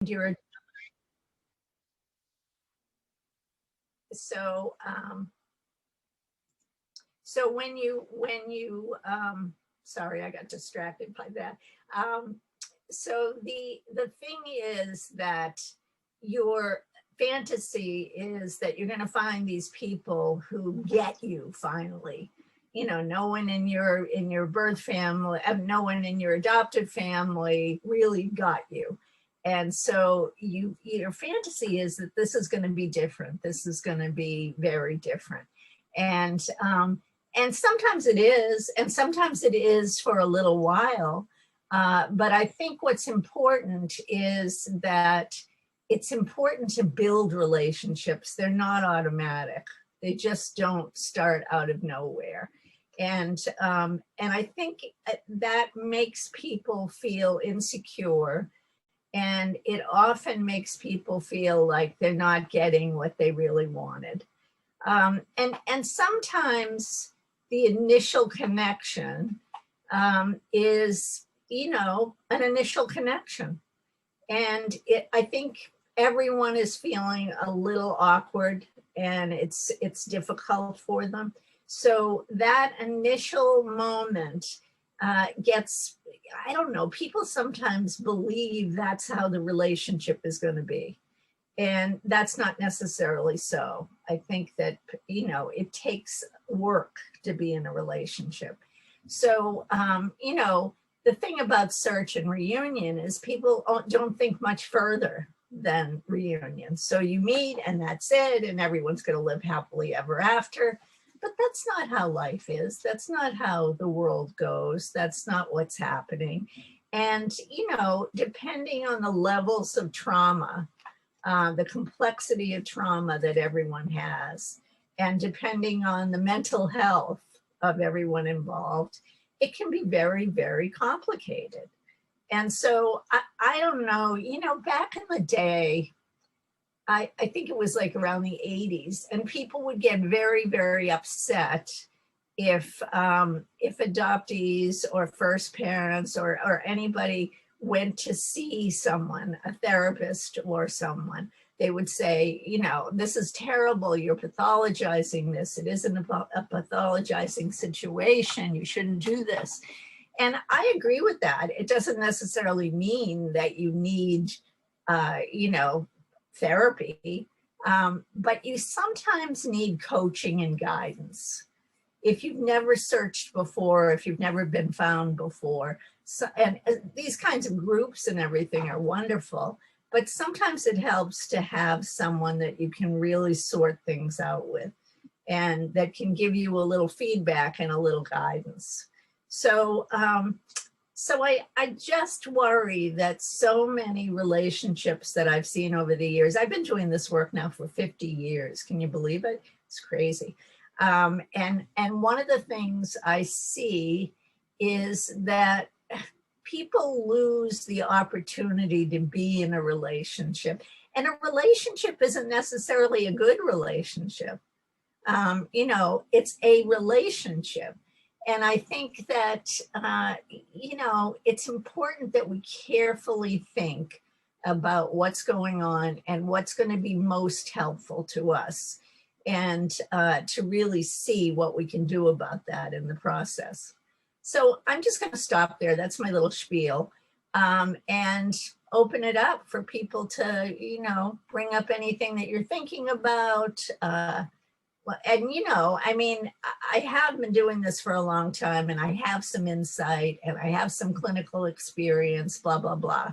your so when you sorry, I got distracted by that. So the thing is that your fantasy is that you're going to find these people who get you finally. You know, no one in your birth family, no one in your adoptive family really got you. And so your fantasy is that this is going to be different. This is going to be very different. And sometimes it is, and sometimes it is for a little while. But I think what's important is that it's important to build relationships. They're not automatic. They just don't start out of nowhere. And I think that makes people feel insecure, and it often makes people feel like they're not getting what they really wanted. And sometimes the initial connection is, you know, an initial connection. And I think everyone is feeling a little awkward, and it's difficult for them. So that initial moment gets, I don't know, people sometimes believe that's how the relationship is going to be. And that's not necessarily so. I think that, you know, it takes work to be in a relationship. So, you know, the thing about search and reunion is people don't think much further than reunion. So you meet and that's it, and everyone's going to live happily ever after. But that's not how life is. That's not how the world goes. That's not what's happening. And, you know, depending on the levels of trauma, the complexity of trauma that everyone has, and depending on the mental health of everyone involved, it can be very, very complicated. And so I don't know, you know, back in the day, I think it was like around the 80s, and people would get very, very upset if adoptees or first parents or anybody went to see someone, a therapist or someone. They would say, you know, this is terrible. You're pathologizing this. It isn't a pathologizing situation. You shouldn't do this. And I agree with that. It doesn't necessarily mean that you need, you know, therapy, but you sometimes need coaching and guidance. If you've never searched before, if you've never been found before, so, and these kinds of groups and everything are wonderful, but sometimes it helps to have someone that you can really sort things out with, and that can give you a little feedback and a little guidance. So, so I just worry that so many relationships that I've seen over the years, I've been doing this work now for 50 years. Can you believe it? It's crazy. And one of the things I see is that people lose the opportunity to be in a relationship. And a relationship isn't necessarily a good relationship. You know, it's a relationship. And I think that, you know, it's important that we carefully think about what's going on and what's going to be most helpful to us, and to really see what we can do about that in the process. So I'm just going to stop there. That's my little spiel, and open it up for people to, you know, bring up anything that you're thinking about. And, you know, I mean, I have been doing this for a long time, and I have some insight, and I have some clinical experience, blah, blah, blah.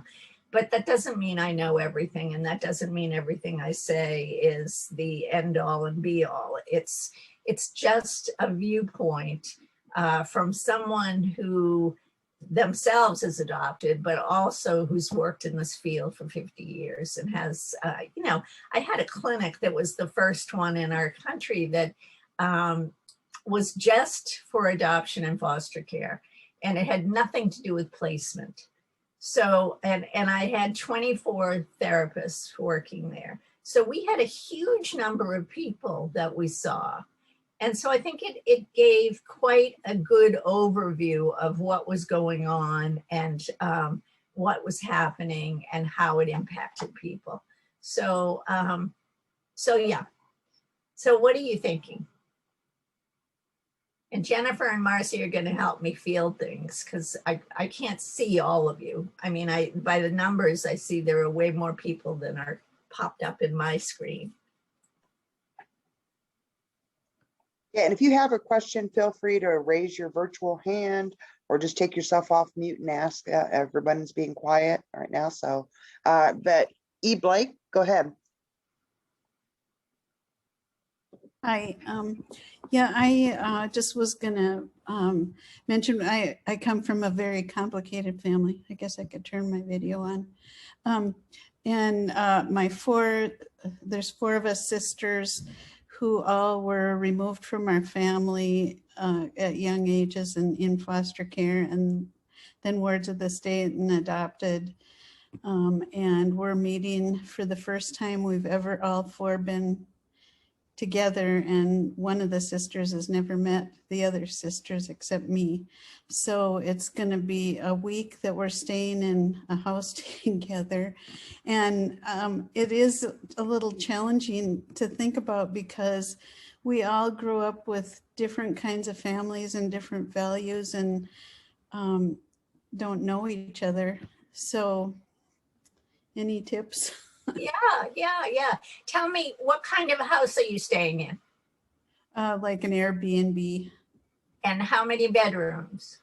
But that doesn't mean I know everything, and that doesn't mean everything I say is the end all and be all. It's just a viewpoint from someone who themselves is adopted, but also who's worked in this field for 50 years and has, you know, I had a clinic that was the first one in our country that was just for adoption and foster care, and it had nothing to do with placement. So, and I had 24 therapists working there. So we had a huge number of people that we saw. And so I think it gave quite a good overview of what was going on, and what was happening and how it impacted people. So, yeah. So what are you thinking? And Jennifer and Marcy are going to help me field things because I can't see all of you. I mean, by the numbers, I see there are way more people than are popped up in my screen. Yeah, and if you have a question, feel free to raise your virtual hand or just take yourself off mute and ask. Everyone's being quiet right now. So, but E. Blake, go ahead. Hi. Yeah, I just was gonna mention I come from a very complicated family. I guess I could turn my video on. And there's 4 of us sisters who all were removed from our family at young ages and in foster care, and then wards of the state and adopted. And we're meeting for the first time we've ever all 4 been together, and one of the sisters has never met the other sisters except me. So it's going to be a week that we're staying in a house together. And it is a little challenging to think about because we all grew up with different kinds of families and different values and don't know each other. So any tips? Yeah. Tell me, what kind of a house are you staying in? Like an Airbnb. And how many bedrooms?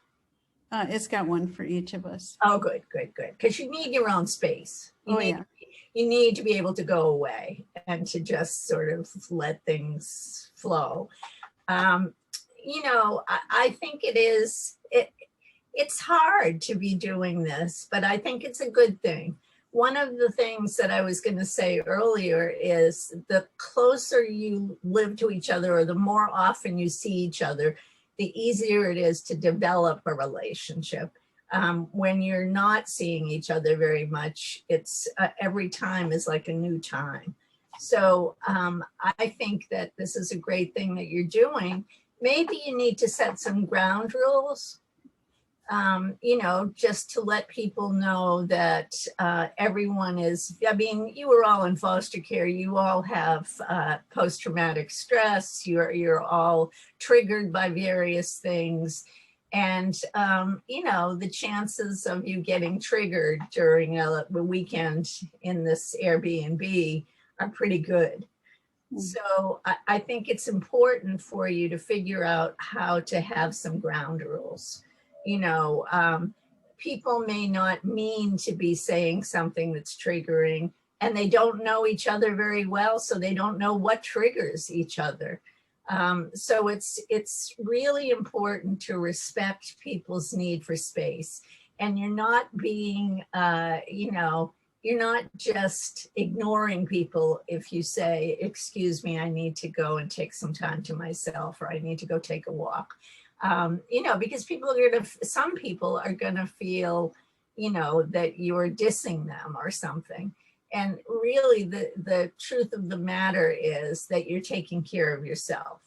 It's got 1 for each of us. Oh, good. Because you need your own space. You need to be able to go away and to just sort of let things flow. You know, I think it's hard to be doing this, but I think it's a good thing. One of the things that I was going to say earlier is the closer you live to each other or the more often you see each other, the easier it is to develop a relationship. When you're not seeing each other very much, it's every time is like a new time. So I think that this is a great thing that you're doing. Maybe you need to set some ground rules. You know, just to let people know that everyone is, I mean, you were all in foster care, you all have post-traumatic stress, you're all triggered by various things. And, you know, the chances of you getting triggered during a weekend in this Airbnb are pretty good. So I think it's important for you to figure out how to have some ground rules. You know, people may not mean to be saying something that's triggering, and they don't know each other very well, so they don't know what triggers each other. So it's really important to respect people's need for space. And you're not being, you know, you're not just ignoring people if you say, excuse me, I need to go and take some time to myself, or I need to go take a walk. You know, because some people are going to feel, you know, that you're dissing them or something. And really the truth of the matter is that you're taking care of yourself.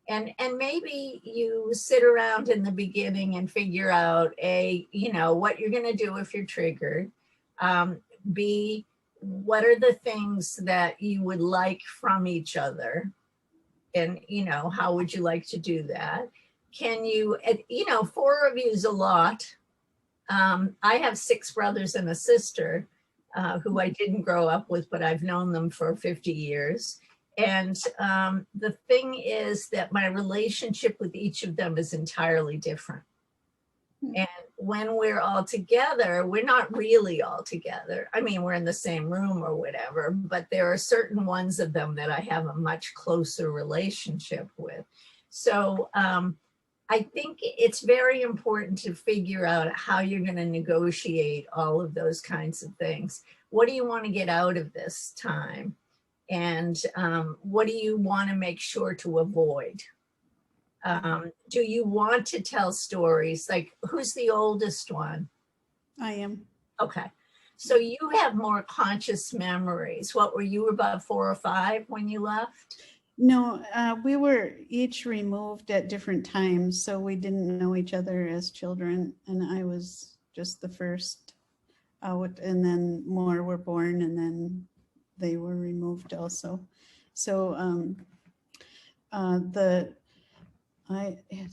And maybe you sit around in the beginning and figure out you know, what you're going to do if you're triggered. B, what are the things that you would like from each other? And, you know, how would you like to do that? Can you, you know, 4 of you is a lot. I have 6 brothers and a sister who I didn't grow up with, but I've known them for 50 years. And the thing is that my relationship with each of them is entirely different. And when we're all together, we're not really all together. I mean, we're in the same room or whatever, but there are certain ones of them that I have a much closer relationship with. So I think it's very important to figure out how you're going to negotiate all of those kinds of things. What do you want to get out of this time? And what do you want to make sure to avoid? Do you want to tell stories? Like, who's the oldest one? I am. Okay. So you have more conscious memories. What were you, about 4 or 5 when you left? No, we were each removed at different times, so we didn't know each other as children, and I was just the first out, and then more were born, and then they were removed also. So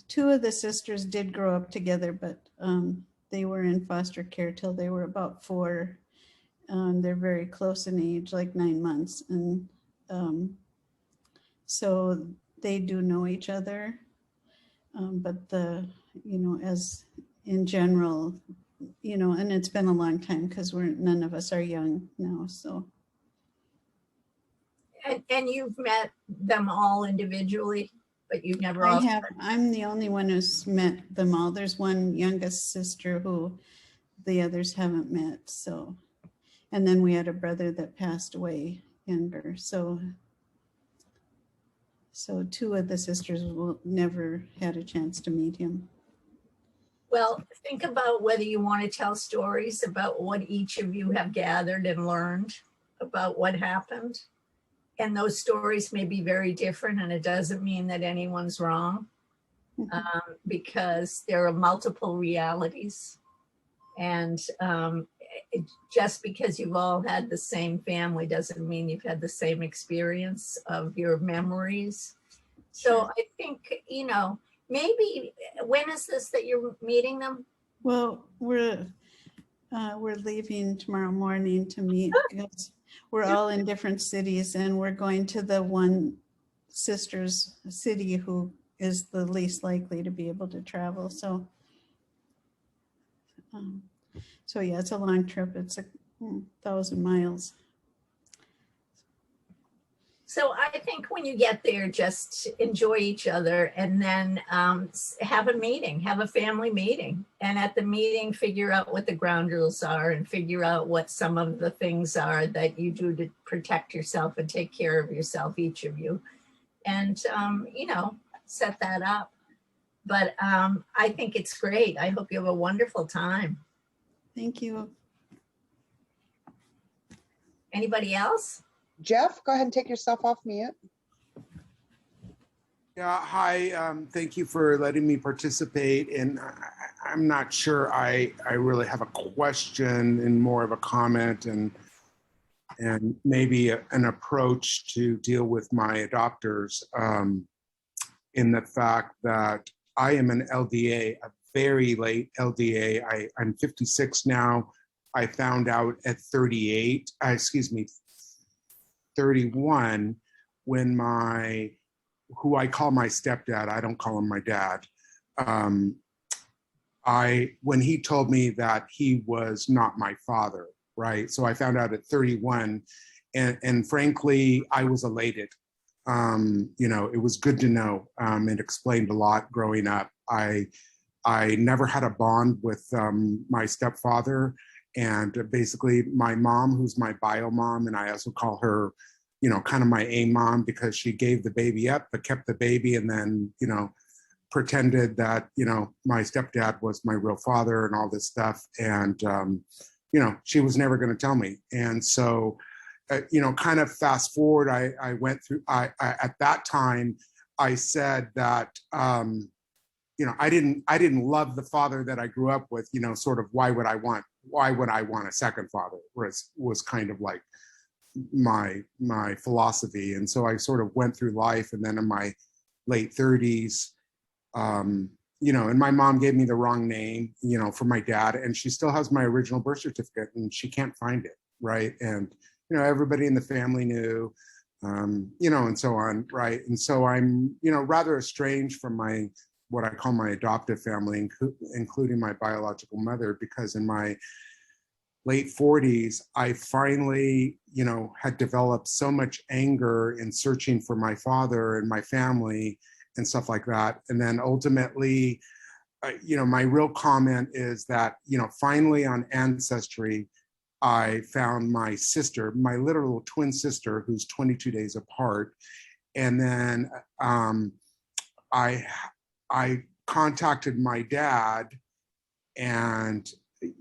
two of the sisters did grow up together, but they were in foster care till they were about 4. They're very close in age, like 9 months. And so they do know each other. But as in general, and it's been a long time because none of us are young now. So. And you've met them all individually, but you've never all. I'm the only one who's met them all. There's one youngest sister who the others haven't met. So, and then we had a brother that passed away younger. So 2 of the sisters will never had a chance to meet him. Well, think about whether you want to tell stories about what each of you have gathered and learned about what happened. And those stories may be very different, and it doesn't mean that anyone's wrong, because there are multiple realities. And just because you've all had the same family doesn't mean you've had the same experience of your memories. So I think, maybe, when is this that you're meeting them? Well, we're leaving tomorrow morning to meet. We're all in different cities, and we're going to the one sister's city who is the least likely to be able to travel. So yeah, it's a long trip. It's 1,000 miles. So I think when you get there, just enjoy each other, and then have a meeting, have a family meeting. And at the meeting, figure out what the ground rules are and figure out what some of the things are that you do to protect yourself and take care of yourself, each of you. And, set that up. But I think it's great. I hope you have a wonderful time. Thank you. Anybody else? Jeff, go ahead and take yourself off mute. Yeah, hi. Thank you for letting me participate. And I'm not sure I really have a question and more of a comment and maybe an approach to deal with my adopters, in the fact that I am an LDA, a very late LDA. I'm 56 now. I found out at 31 when who I call my stepdad, I don't call him my dad, when he told me that he was not my father, right? So I found out at 31, and frankly, I was elated. It was good to know. It explained a lot growing up. I never had a bond with my stepfather. And basically my mom, who's my bio mom, and I also call her, kind of my A mom, because she gave the baby up, but kept the baby, and then, pretended that, my stepdad was my real father and all this stuff. And, she was never going to tell me. And so, kind of fast forward, I went through, at that time, I said that, I didn't love the father that I grew up with, sort of why would I want a second father, was kind of like my philosophy. And so I sort of went through life, and then in my late 30s, and my mom gave me the wrong name, for my dad, and she still has my original birth certificate, and she can't find it, right? And, everybody in the family knew, and so on, right? And so I'm, rather estranged from what I call my adoptive family, including my biological mother, because in my late 40s, I finally, had developed so much anger in searching for my father and my family and stuff like that. And then ultimately, my real comment is that, finally on Ancestry, I found my sister, my literal twin sister, who's 22 days apart. And then I contacted my dad, and,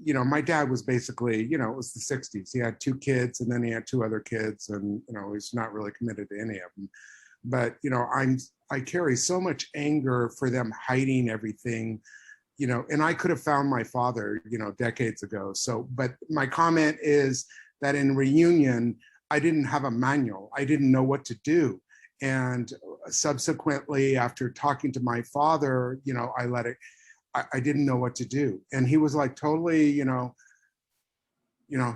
my dad was basically, it was the 60s. He had 2 kids, and then he had 2 other kids, and, he's not really committed to any of them. But, I carry so much anger for them hiding everything you know, and I could have found my father, you know, decades ago. So, but my comment is that in reunion, I didn't have a manual. I didn't know what to do. And subsequently, after talking to my father, you know, I didn't know what to do. And he was like totally, you know,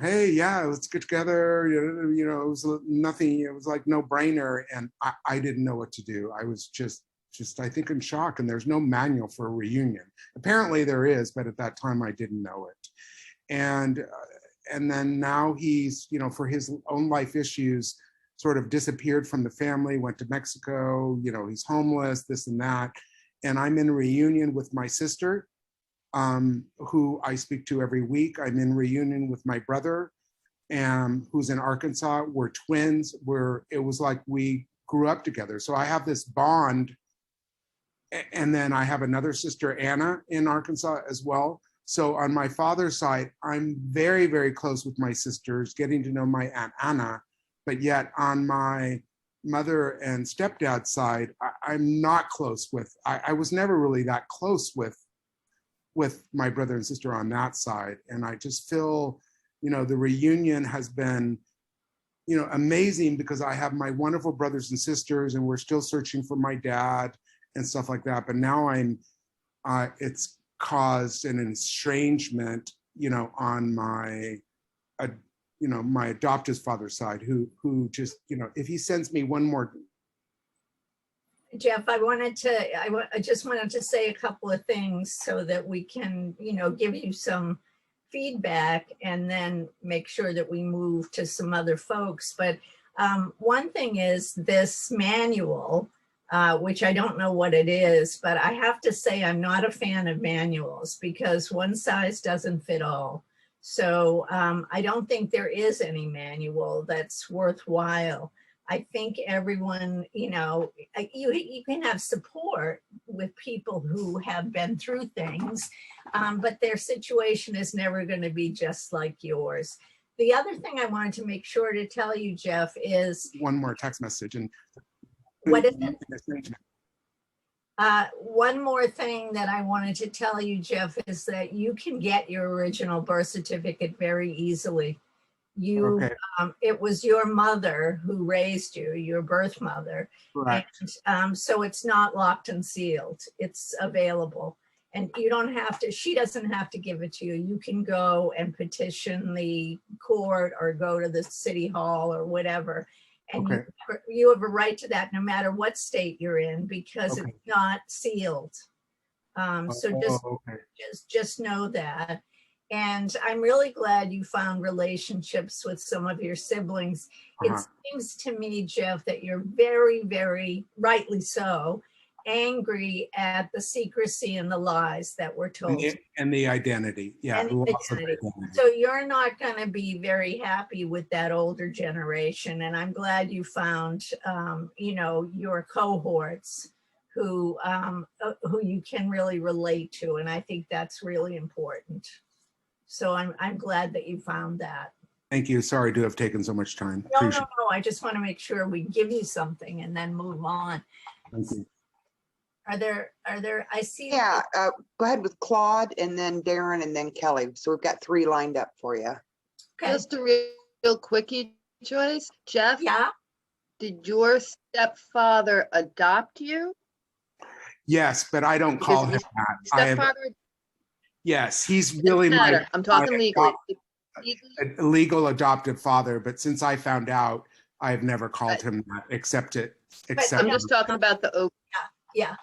hey, yeah, let's get together. You know, it was nothing, it was like no brainer. And I didn't know what to do. I was just, I think, in shock. And there's no manual for a reunion. Apparently there is, but at that time I didn't know it. And then now he's, you know, for his own life issues, sort of disappeared from the family, went to Mexico, you know, he's homeless, this and that. And I'm in reunion with my sister, who I speak to every week. I'm in reunion with my brother, who's in Arkansas. We're twins. It was like we grew up together. So I have this bond. And then I have another sister, Anna, in Arkansas as well. So on my father's side, I'm very, very close with my sisters, getting to know my Aunt Anna. But yet on my mother and stepdad's side, I'm not close with, I was never really that close with my brother and sister on that side. And I just feel, you know, the reunion has been, you know, amazing, because I have my wonderful brothers and sisters, and we're still searching for my dad and stuff like that. But now it's caused an estrangement, you know, on my, you know, my adoptive father's side, who just, you know, if he sends me one more. Jeff, I just wanted to say a couple of things so that we can, you know, give you some feedback and then make sure that we move to some other folks. But one thing is this manual, which I don't know what it is, but I have to say I'm not a fan of manuals, because one size doesn't fit all. So I don't think there is any manual that's worthwhile. I think everyone, you know, you can have support with people who have been through things, but their situation is never going to be just like yours. The other thing I wanted to make sure to tell you, Jeff, is one more text message. And what is it? One more thing that I wanted to tell you, Jeff, is that you can get your original birth certificate very easily. Okay. It was your mother who raised you, your birth mother. Correct. And so it's not locked and sealed. It's available. And you don't have to, she doesn't have to give it to you. You can go and petition the court or go to the city hall or whatever. And Okay. you have a right to that no matter what state you're in, because Okay. it's not sealed. So Okay. just know that. And I'm really glad you found relationships with some of your siblings. It seems to me, Jeff, that you're very, very rightly so angry at the secrecy and the lies that were told. And the identity. Yeah. And the identity. So you're not going to be very happy with that older generation. And I'm glad you found, you know, your cohorts who you can really relate to. And I think that's really important. So I'm glad that you found that. Thank you. Sorry to have taken so much time. No. I just want to make sure we give you something and then move on. Thank you. Are there, I see. Yeah, go ahead with Claude and then Darren and then Kelly. So we've got 3 lined up for you. Okay. Just a real quickie, Joyce. Jeff, Yeah. did your stepfather adopt you? Yes, but I don't call him that. Stepfather? Yes, he's really my. I'm talking legally. Legal adoptive father, but since I found out, I've never called him that, except. I'm just talking about the OBC. Yeah.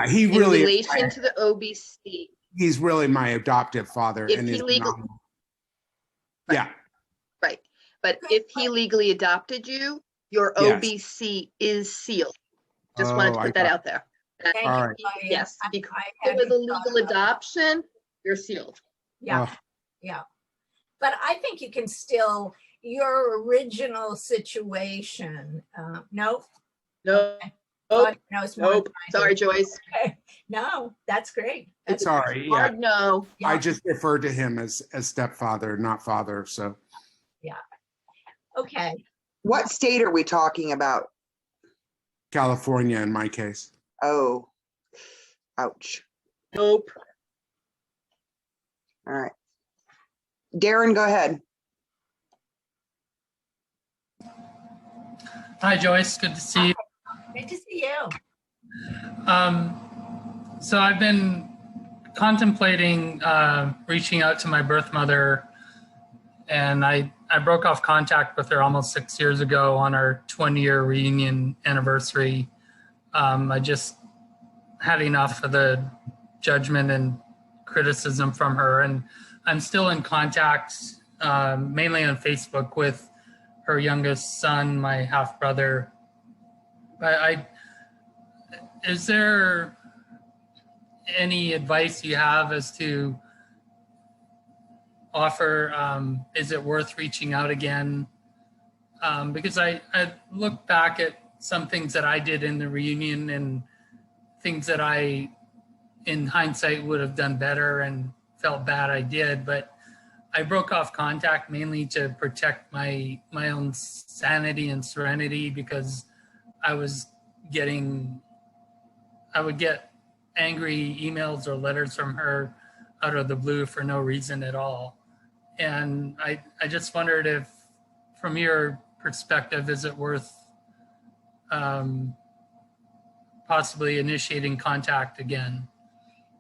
He In really. relation to the OBC. He's really my adoptive father. If and he is legal. Yeah. Right. But if he legally adopted you, your Yes. OBC is sealed. Just wanted to put that out there. Thank All you. right. Yes, I because hadn't with a thought legal about that. adoption, you're sealed. Yeah. Yeah. But I think you can still, your original situation, nope. No. God knows more Nope. than I do. Sorry, Joyce. Okay. No, that's great. That's Sorry. Yeah. Hard no. yeah. I just refer to him as stepfather, not father. So. Okay. What state are we talking about? California in my case. Oh, ouch. Nope. All right. Darren, go ahead. Hi, Joyce. Good to see you. Good to see you. So I've been contemplating reaching out to my birth mother, and I broke off contact with her almost 6 years ago on our 20-year reunion anniversary. I just had enough of the judgment and criticism from her, and I'm still in contact, mainly on Facebook, with her youngest son, my half brother. Is there any advice you have as to offer? Is it worth reaching out again? Because I look back at some things that I did in the reunion and things that I, in hindsight, would have done better and felt bad I did, but I broke off contact mainly to protect my own sanity and serenity, because I would get angry emails or letters from her out of the blue for no reason at all. And I just wondered if, from your perspective, is it worth possibly initiating contact again?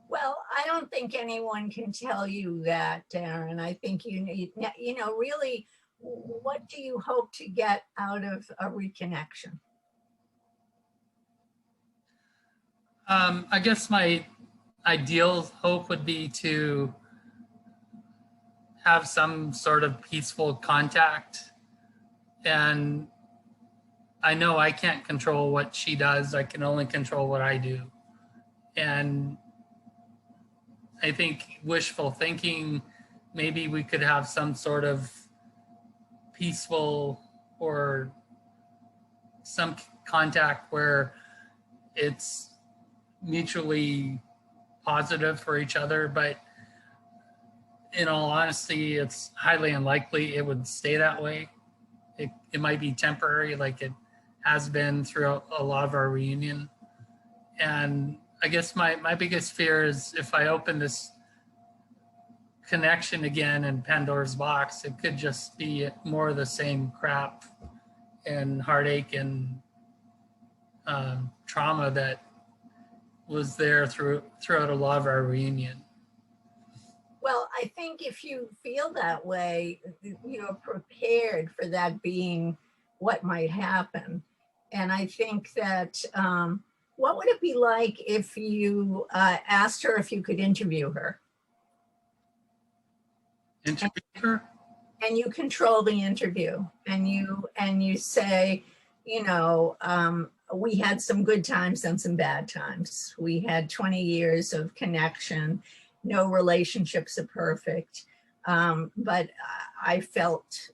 Well, I don't think anyone can tell you that, Darren. I think you need, really, what do you hope to get out of a reconnection? I guess my ideal hope would be to have some sort of peaceful contact. And I know I can't control what she does. I can only control what I do. And I think wishful thinking, maybe we could have some sort of peaceful or some contact where it's mutually positive for each other. But in all honesty, it's highly unlikely it would stay that way. It might be temporary, like it has been throughout a lot of our reunion. And I guess my biggest fear is if I open this connection again in Pandora's box, it could just be more of the same crap and heartache and trauma that was there throughout a lot of our reunion. Well, I think if you feel that way, you're prepared for that being what might happen. And I think that, what would it be like if you asked her if you could interview her? Interview her? And you control the interview, and you say, we had some good times and some bad times. We had 20 years of connection. No relationships are perfect. But I felt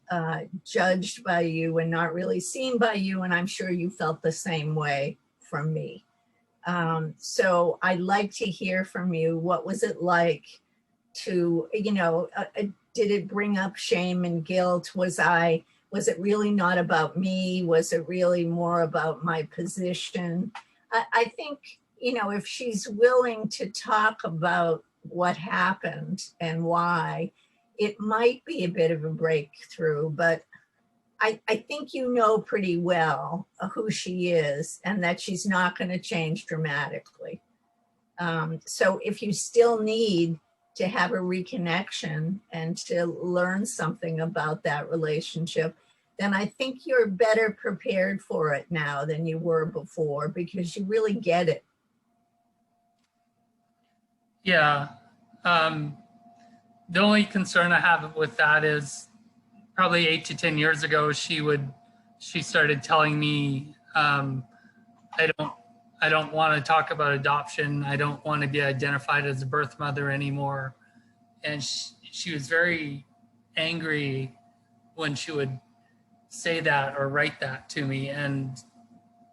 judged by you and not really seen by you. And I'm sure you felt the same way from me. So I'd like to hear from you. What was it like to, did it bring up shame and guilt? Was it really not about me? Was it really more about my position? I think, if she's willing to talk about what happened and why, it might be a bit of a breakthrough, but I think you know pretty well who she is and that she's not going to change dramatically. So if you still need to have a reconnection and to learn something about that relationship, then I think you're better prepared for it now than you were before, because you really get it. Yeah. The only concern I have with that is probably 8 to 10 years ago, she started telling me, I don't want to talk about adoption. I don't want to be identified as a birth mother anymore. And she was very angry when she would say that or write that to me. And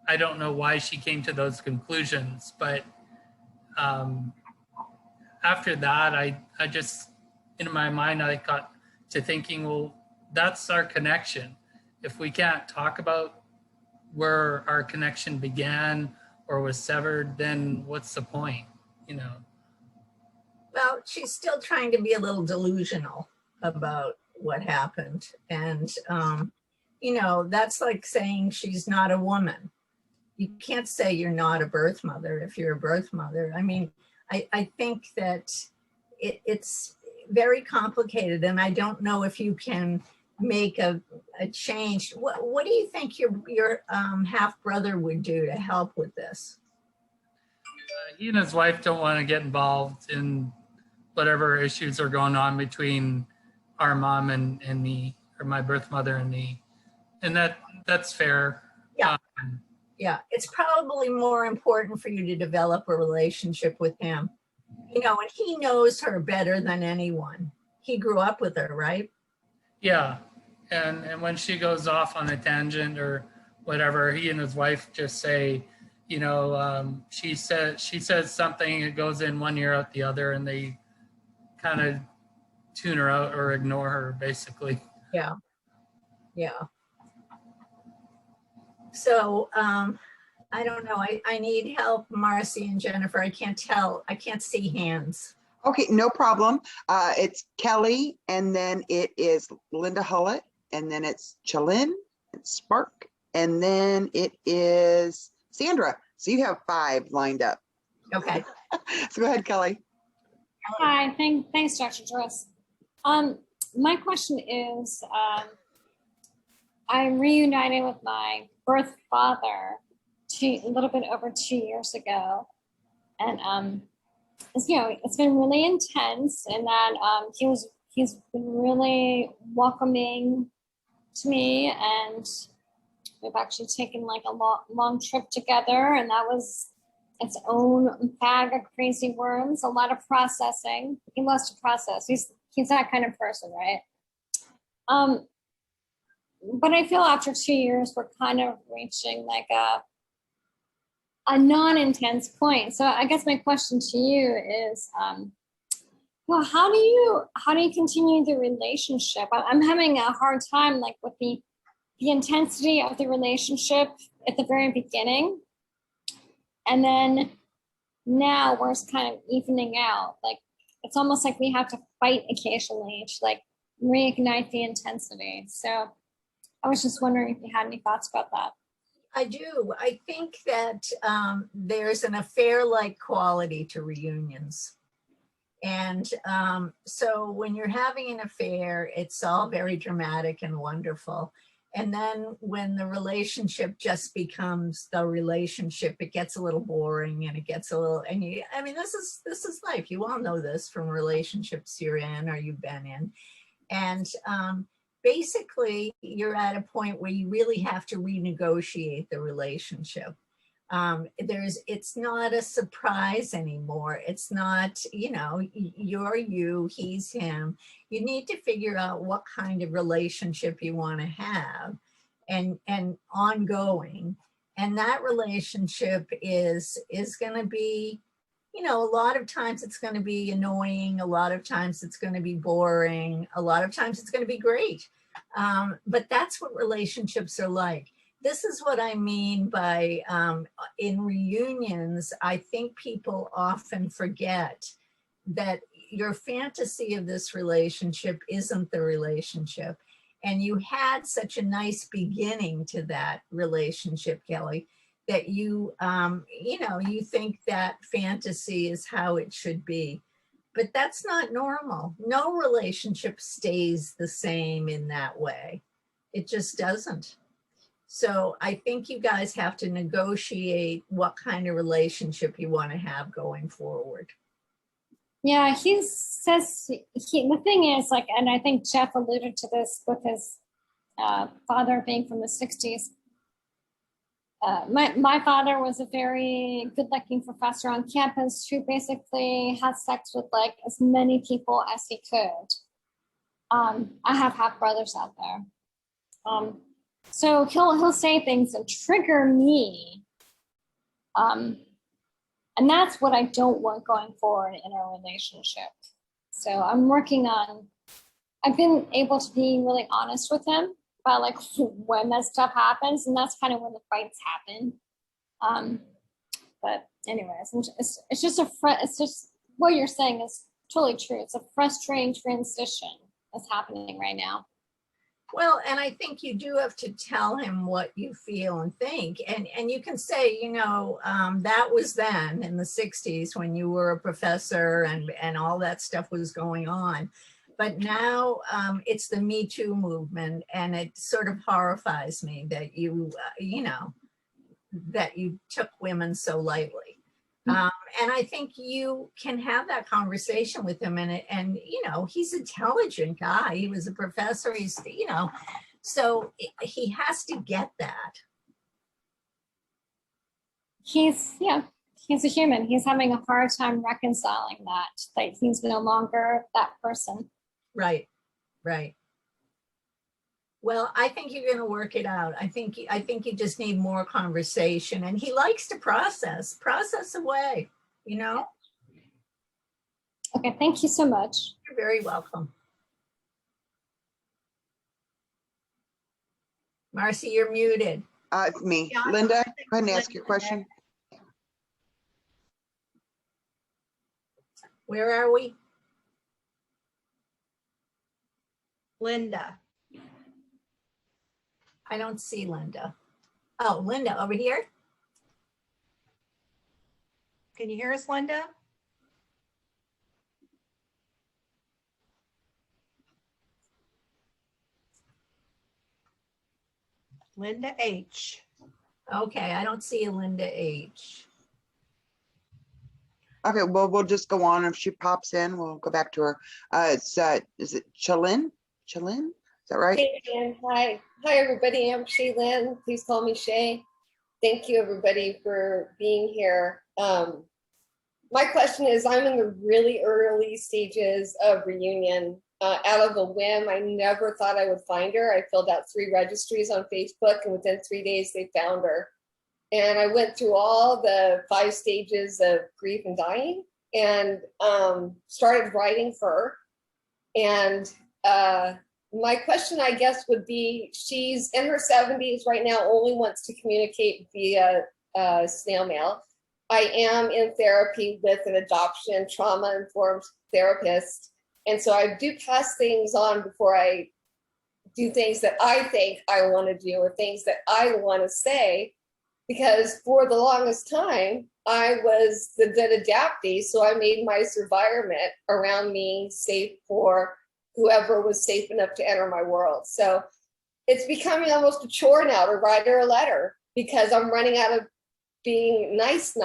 I don't know why she came to those conclusions, but after that, I just, in my mind, I got to thinking, well, that's our connection. If we can't talk about where our connection began or was severed, then what's the point, Well, she's still trying to be a little delusional about what happened. And, that's like saying she's not a woman. You can't say you're not a birth mother if you're a birth mother. I mean, I think that it's very complicated, and I don't know if you can make a change. What do you think your half brother would do to help with this? He and his wife don't want to get involved in whatever issues are going on between our mom and me, or my birth mother and me, and that's fair. Yeah. Yeah, it's probably more important for you to develop a relationship with him. And he knows her better than anyone. He grew up with her, right? Yeah. And when she goes off on a tangent or whatever, he and his wife just say, she says something, it goes in one ear out the other, and they kind of tune her out or ignore her, basically. Yeah. Yeah. So I don't know. I need help, Marcy and Jennifer. I can't see hands. Okay, no problem. It's Kelly, and then it is Linda Hullett, and then it's Chalyn, it's Spark, and then it is Sandra. So you have 5 lined up. Okay. So go ahead, Kelly. Hi, thanks, Dr. Joyce. My question is, I reunited with my birth father a little bit over 2 years ago, and it's been really intense in that he's been really welcoming to me, and we've actually taken like a long trip together, and that was its own bag of crazy worms, a lot of processing. He loves to process. He's that kind of person, right? But I feel after 2 years, we're kind of reaching like a non-intense point. So I guess my question to you is, how do you continue the relationship? I'm having a hard time, like with the intensity of the relationship at the very beginning, and then now where it's kind of evening out. Like it's almost like we have to fight occasionally to like reignite the intensity. So I was just wondering if you had any thoughts about that. I do. I think that there's an affair-like quality to reunions. And so when you're having an affair, it's all very dramatic and wonderful. And then when the relationship just becomes the relationship, it gets a little boring, and it gets a little, this is life. You all know this from relationships you're in or you've been in. And basically, you're at a point where you really have to renegotiate the relationship. It's not a surprise anymore. It's not, you're you, he's him. You need to figure out what kind of relationship you want to have and ongoing. And that relationship is going to be, a lot of times it's going to be annoying. A lot of times it's going to be boring. A lot of times it's going to be great. But that's what relationships are like. This is what I mean by in reunions, I think people often forget that your fantasy of this relationship isn't the relationship. And you had such a nice beginning to that relationship, Kelly, that you think that fantasy is how it should be. But that's not normal. No relationship stays the same in that way. It just doesn't. So I think you guys have to negotiate what kind of relationship you want to have going forward. Yeah, the thing is, like, and I think Jeff alluded to this with his father being from the 60s. My father was a very good-looking professor on campus who basically had sex with like as many people as he could. I have half brothers out there. So he'll say things that trigger me. And that's what I don't want going forward in a relationship. So I've been able to be really honest with him about like when that stuff happens, and that's kind of when the fights happen. But anyways, it's just what you're saying is totally true. It's a frustrating transition that's happening right now. Well, and I think you do have to tell him what you feel and think. And you can say, you know, that was then in the 60s when you were a professor and all that stuff was going on. But now it's the Me Too movement, and it sort of horrifies me that you, you know, that you took women so lightly. And I think you can have that conversation with him, and you know, he's an intelligent guy. He was a professor. He's, you know, so he has to get that. He's a human. He's having a hard time reconciling that he's no longer that person. Right, right. Well, I think you're going to work it out. I think you just need more conversation, and he likes to process away, you know? Okay, thank you so much. You're very welcome. Marcy, you're muted. It's me. Linda, go ahead and ask your question. Where are we? Linda. I don't see Linda. Oh, Linda, over here? Can you hear us, Linda? Linda H. Okay, I don't see a Linda H. Okay, well, we'll just go on. If she pops in, we'll go back to her. Is it Chalin? Chalin? Is that right? Hey, Dan. Hi, everybody. I'm Shaylin. Please call me Shay. Thank you, everybody, for being here. My question is, I'm in the really early stages of reunion. Out of a whim, I never thought I would find her. I filled out 3 registries on Facebook, and within 3 days, they found her. And I went through all the 5 stages of grief and dying, and started writing her. And my question, I guess, would be, she's in her 70s right now, only wants to communicate via snail mail. I am in therapy with an adoption trauma-informed therapist. And so I do pass things on before I do things that I think I want to do or things that I want to say, because for the longest time, I was the good adoptee. So I made my environment around me safe for whoever was safe enough to enter my world. So it's becoming almost a chore now to write her a letter, because I'm running out of being nice.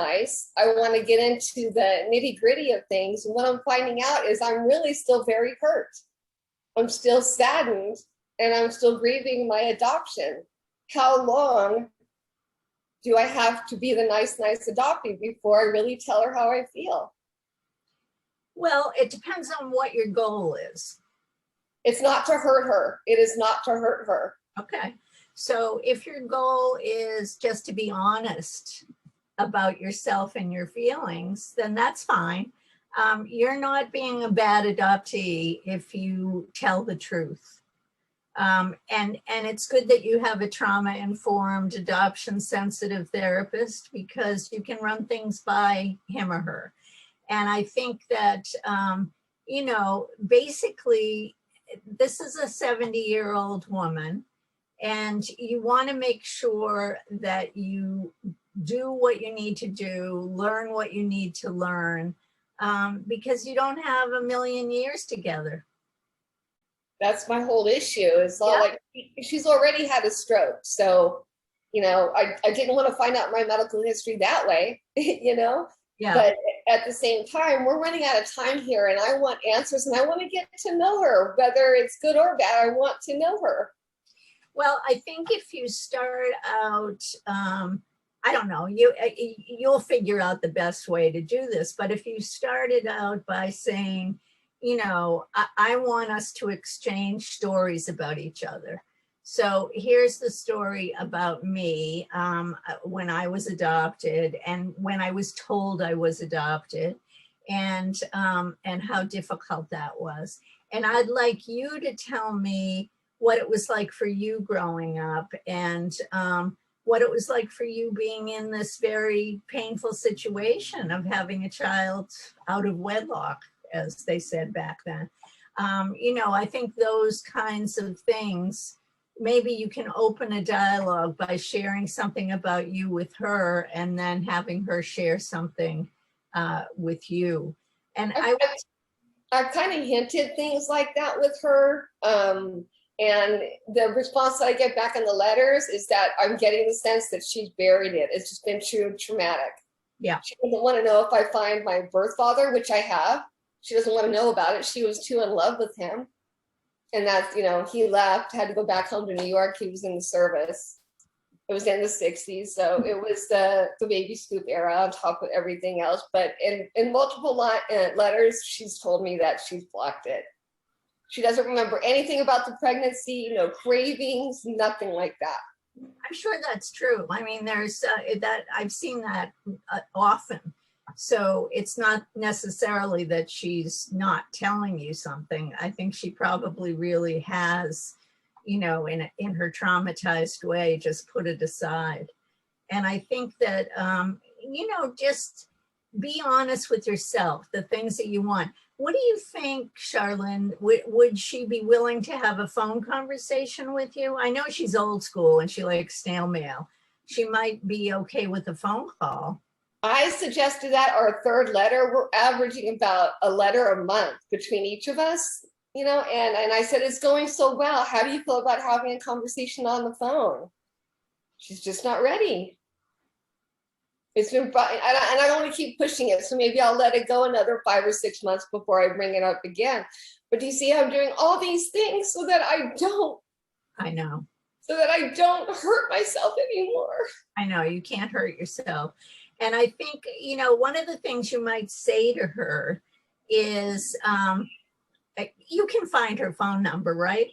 I want to get into the nitty gritty of things. And what I'm finding out is I'm really still very hurt. I'm still saddened, and I'm still grieving my adoption. How long do I have to be the nice adoptee before I really tell her how I feel? Well, it depends on what your goal is. It's not to hurt her. It is not to hurt her. Okay. So if your goal is just to be honest about yourself and your feelings, then that's fine. You're not being a bad adoptee if you tell the truth. And it's good that you have a trauma-informed, adoption-sensitive therapist, because you can run things by him or her. And I think that, you know, basically, this is a 70-year-old woman, and you want to make sure that you do what you need to do, learn what you need to learn, because you don't have a million years together. That's my whole issue. It's all like, she's already had a stroke. So, you know, I didn't want to find out my medical history that way, you know? Yeah. But at the same time, we're running out of time here, and I want answers, and I want to get to know her, whether it's good or bad. I want to know her. Well, I think if you start out, I don't know, you'll figure out the best way to do this. But if you started out by saying, you know, I want us to exchange stories about each other. So here's the story about me when I was adopted, and when I was told I was adopted, and how difficult that was. And I'd like you to tell me what it was like for you growing up, and what it was like for you being in this very painful situation of having a child out of wedlock as they said back then. You know, I think those kinds of things, maybe you can open a dialogue by sharing something about you with her and then having her share something with you. And I've kind of hinted things like that with her. And the response that I get back in the letters is that I'm getting the sense that she's buried it. It's just been too traumatic. Yeah. She doesn't want to know if I find my birth father, which I have. She doesn't want to know about it. She was too in love with him. And that's, you know, he left, had to go back home to New York. He was in the service. It was in the 60s. So it was the baby scoop era on top of everything else. But in multiple letters, she's told me that she's blocked it. She doesn't remember anything about the pregnancy, no cravings, nothing like that. I'm sure that's true. I mean, there's that I've seen that often. So it's not necessarily that she's not telling you something. I think she probably really has, you know, in her traumatized way, just put it aside. And I think that, you know, just be honest with yourself, the things that you want. What do you think, Charlene? Would she be willing to have a phone conversation with you? I know she's old school and she likes snail mail. She might be okay with a phone call. I suggested that our third letter, we're averaging about a letter a month between each of us, you know, and I said, it's going so well. How do you feel about having a conversation on the phone? She's just not ready. It's been, and I don't want to keep pushing it. So maybe I'll let it go another 5 or 6 months before I bring it up again. But do you see, I'm doing all these things so that I don't. I know. So that I don't hurt myself anymore. I know, you can't hurt yourself. And I think, you know, one of the things you might say to her is, you can find her phone number, right?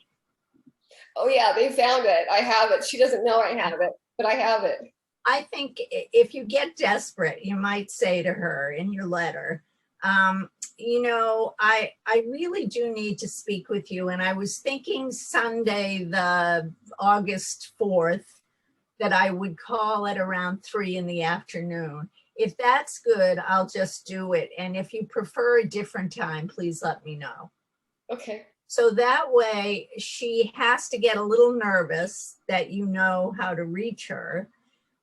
Oh yeah, they found it. I have it. She doesn't know I have it, but I have it. I think if you get desperate, you might say to her in your letter, you know, I really do need to speak with you. And I was thinking Sunday, the August 4th, that I would call at around 3 in the afternoon. If that's good, I'll just do it. And if you prefer a different time, please let me know. Okay. So that way she has to get a little nervous that you know how to reach her,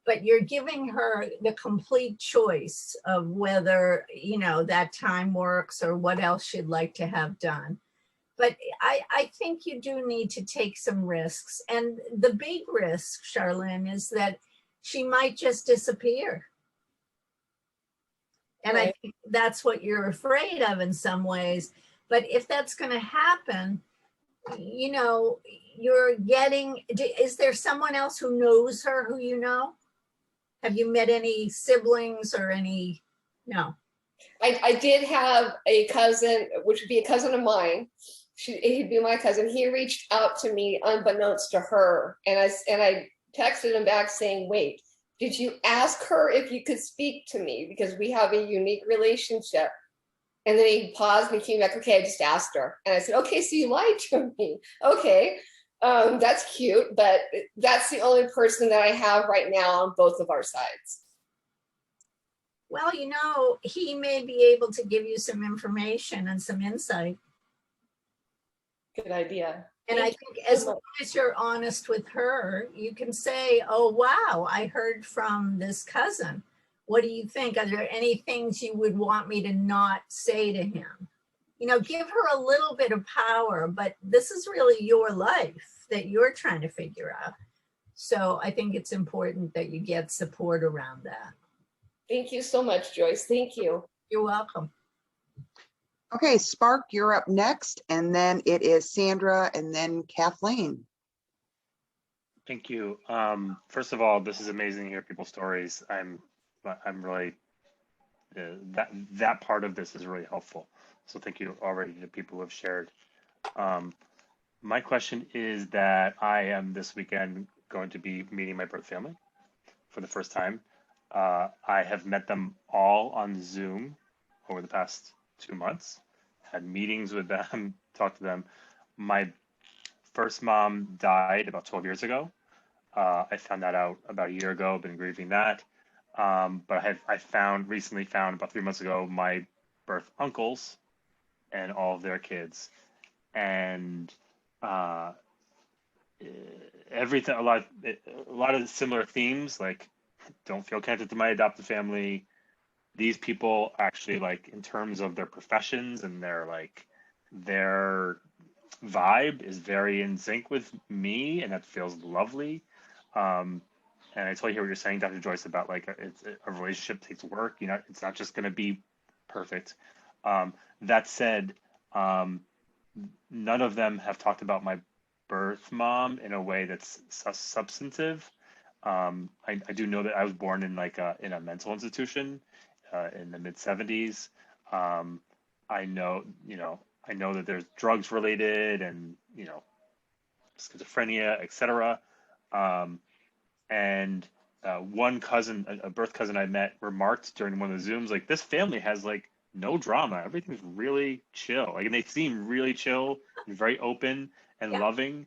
but you're giving her the complete choice of whether, you know, that time works or what else she'd like to have done. But I think you do need to take some risks. And the big risk, Charlene, is that she might just disappear. And right. I think that's what you're afraid of in some ways. But if that's going to happen, you know, you're getting, is there someone else who knows her who you know? Have you met any siblings or any, no? I did have a cousin, which would be a cousin of mine. He'd be my cousin. He reached out to me unbeknownst to her. And I texted him back saying, wait, did you ask her if you could speak to me? Because we have a unique relationship. And then he paused and he came back, okay, I just asked her. And I said, okay, so you lied to me. Okay, that's cute, but that's the only person that I have right now on both of our sides. Well, you know, he may be able to give you some information and some insight. Good idea. And I think as long as you're honest with her, you can say, oh, wow, I heard from this cousin. What do you think? Are there any things you would want me to not say to him? You know, give her a little bit of power, but this is really your life that you're trying to figure out. So I think it's important that you get support around that. Thank you so much, Joyce. Thank you. You're welcome. Okay, Spark, you're up next, and then it is Sandra, and then Kathleen. Thank you. First of all, this is amazing to hear people's stories. I'm really that part of this is really helpful. So thank you already to people who have shared. My question is that I am this weekend going to be meeting my birth family for the first time. I have met them all on Zoom over the past 2 months, had meetings with them, talked to them. My first mom died about 12 years ago. I found that out about a year ago, been grieving that. But I recently found about 3 months ago, my birth uncles and all of their kids, and everything, a lot of similar themes, like don't feel connected to my adopted family. These people actually, like, in terms of their professions and their vibe is very in sync with me, and that feels lovely. And I totally hear what you're saying, Dr. Joyce, about like a relationship takes work. You know, it's not just going to be perfect. That said, none of them have talked about my birth mom in a way that's substantive. I do know that I was born in in a mental institution in the mid 70s. I know that there's drugs related and, schizophrenia, etc. And one cousin, a birth cousin I met, remarked during one of the Zooms, like, this family has like no drama. Everything's really chill. Like, and they seem really chill and very open and loving.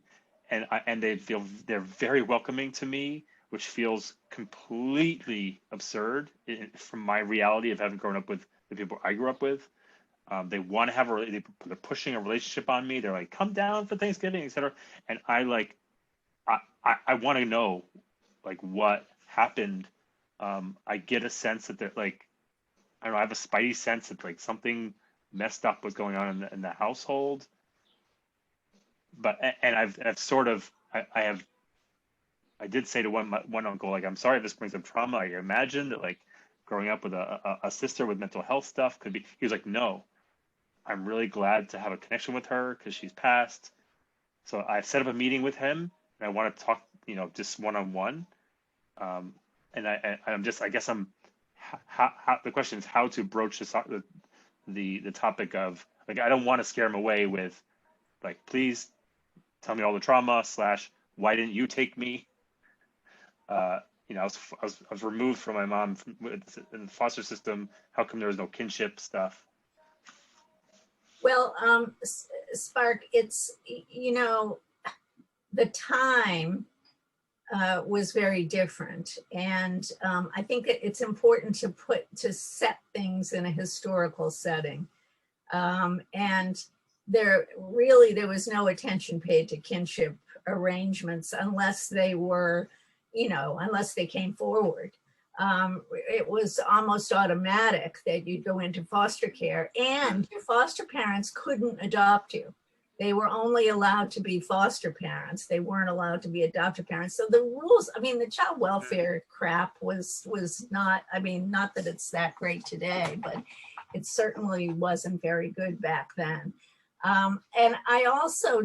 And they're very welcoming to me, which feels completely absurd from my reality of having grown up with the people I grew up with. They want to have they're pushing a relationship on me. They're like, come down for Thanksgiving, etc. And I want to know like what happened. I get a sense that they're like, I don't know, I have a spidey sense that like something messed up was going on in the household. But I did say to one uncle, like, I'm sorry if this brings up trauma. I imagine that like growing up with a sister with mental health stuff could be. He was like, no, I'm really glad to have a connection with her because she's passed. So I've set up a meeting with him, and I want to talk, just one-on-one. And I'm just, I guess the question is how to broach the topic of, like, I don't want to scare him away with like, please tell me all the trauma / why didn't you take me? I was removed from my mom in the foster system. How come there was no kinship stuff? Well, Spark, it's, the time was very different. And I think it's important to set things in a historical setting. And there was no attention paid to kinship arrangements unless they were, unless they came forward. It was almost automatic that you'd go into foster care, and your foster parents couldn't adopt you. They were only allowed to be foster parents. They weren't allowed to be adoptive parents. So the rules, the child welfare crap was not, not that it's that great today, but it certainly wasn't very good back then. And I also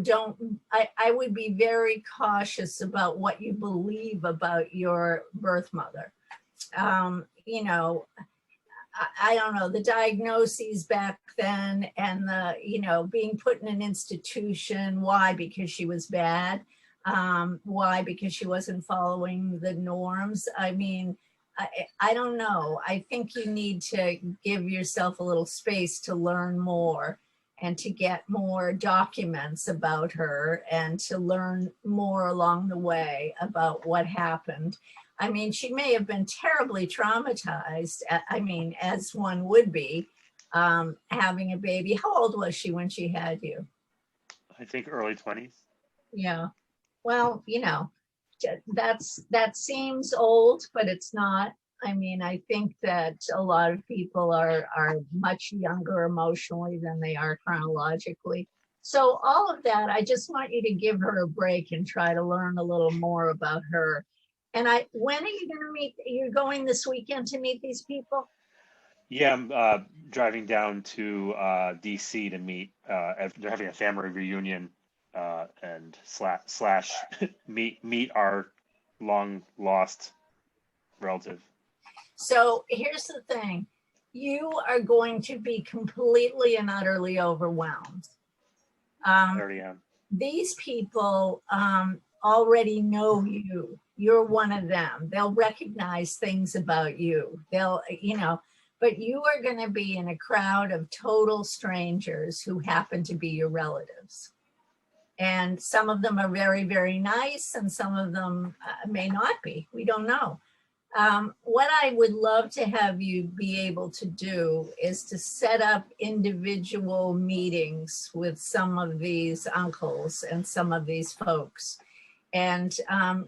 I would be very cautious about what you believe about your birth mother. I don't know, the diagnoses back then and the, being put in an institution. Why? Because she was bad. Why? Because she wasn't following the norms. I don't know. I think you need to give yourself a little space to learn more and to get more documents about her and to learn more along the way about what happened. She may have been terribly traumatized, as one would be, having a baby. How old was she when she had you? I think early 20s. Yeah. Well, that seems old, but it's not. I think that a lot of people are much younger emotionally than they are chronologically. So all of that, I just want you to give her a break and try to learn a little more about her. And when are you going to meet? You're going this weekend to meet these people? Yeah, I'm driving down to DC to meet. They're having a family reunion and / meet our long lost relative. So here's the thing. You are going to be completely and utterly overwhelmed. I already am. These people already know you. You're one of them. They'll recognize things about you. They'll, but you are going to be in a crowd of total strangers who happen to be your relatives. And some of them are very, very nice, and some of them may not be. We don't know. What I would love to have you be able to do is to set up individual meetings with some of these uncles and some of these folks. And,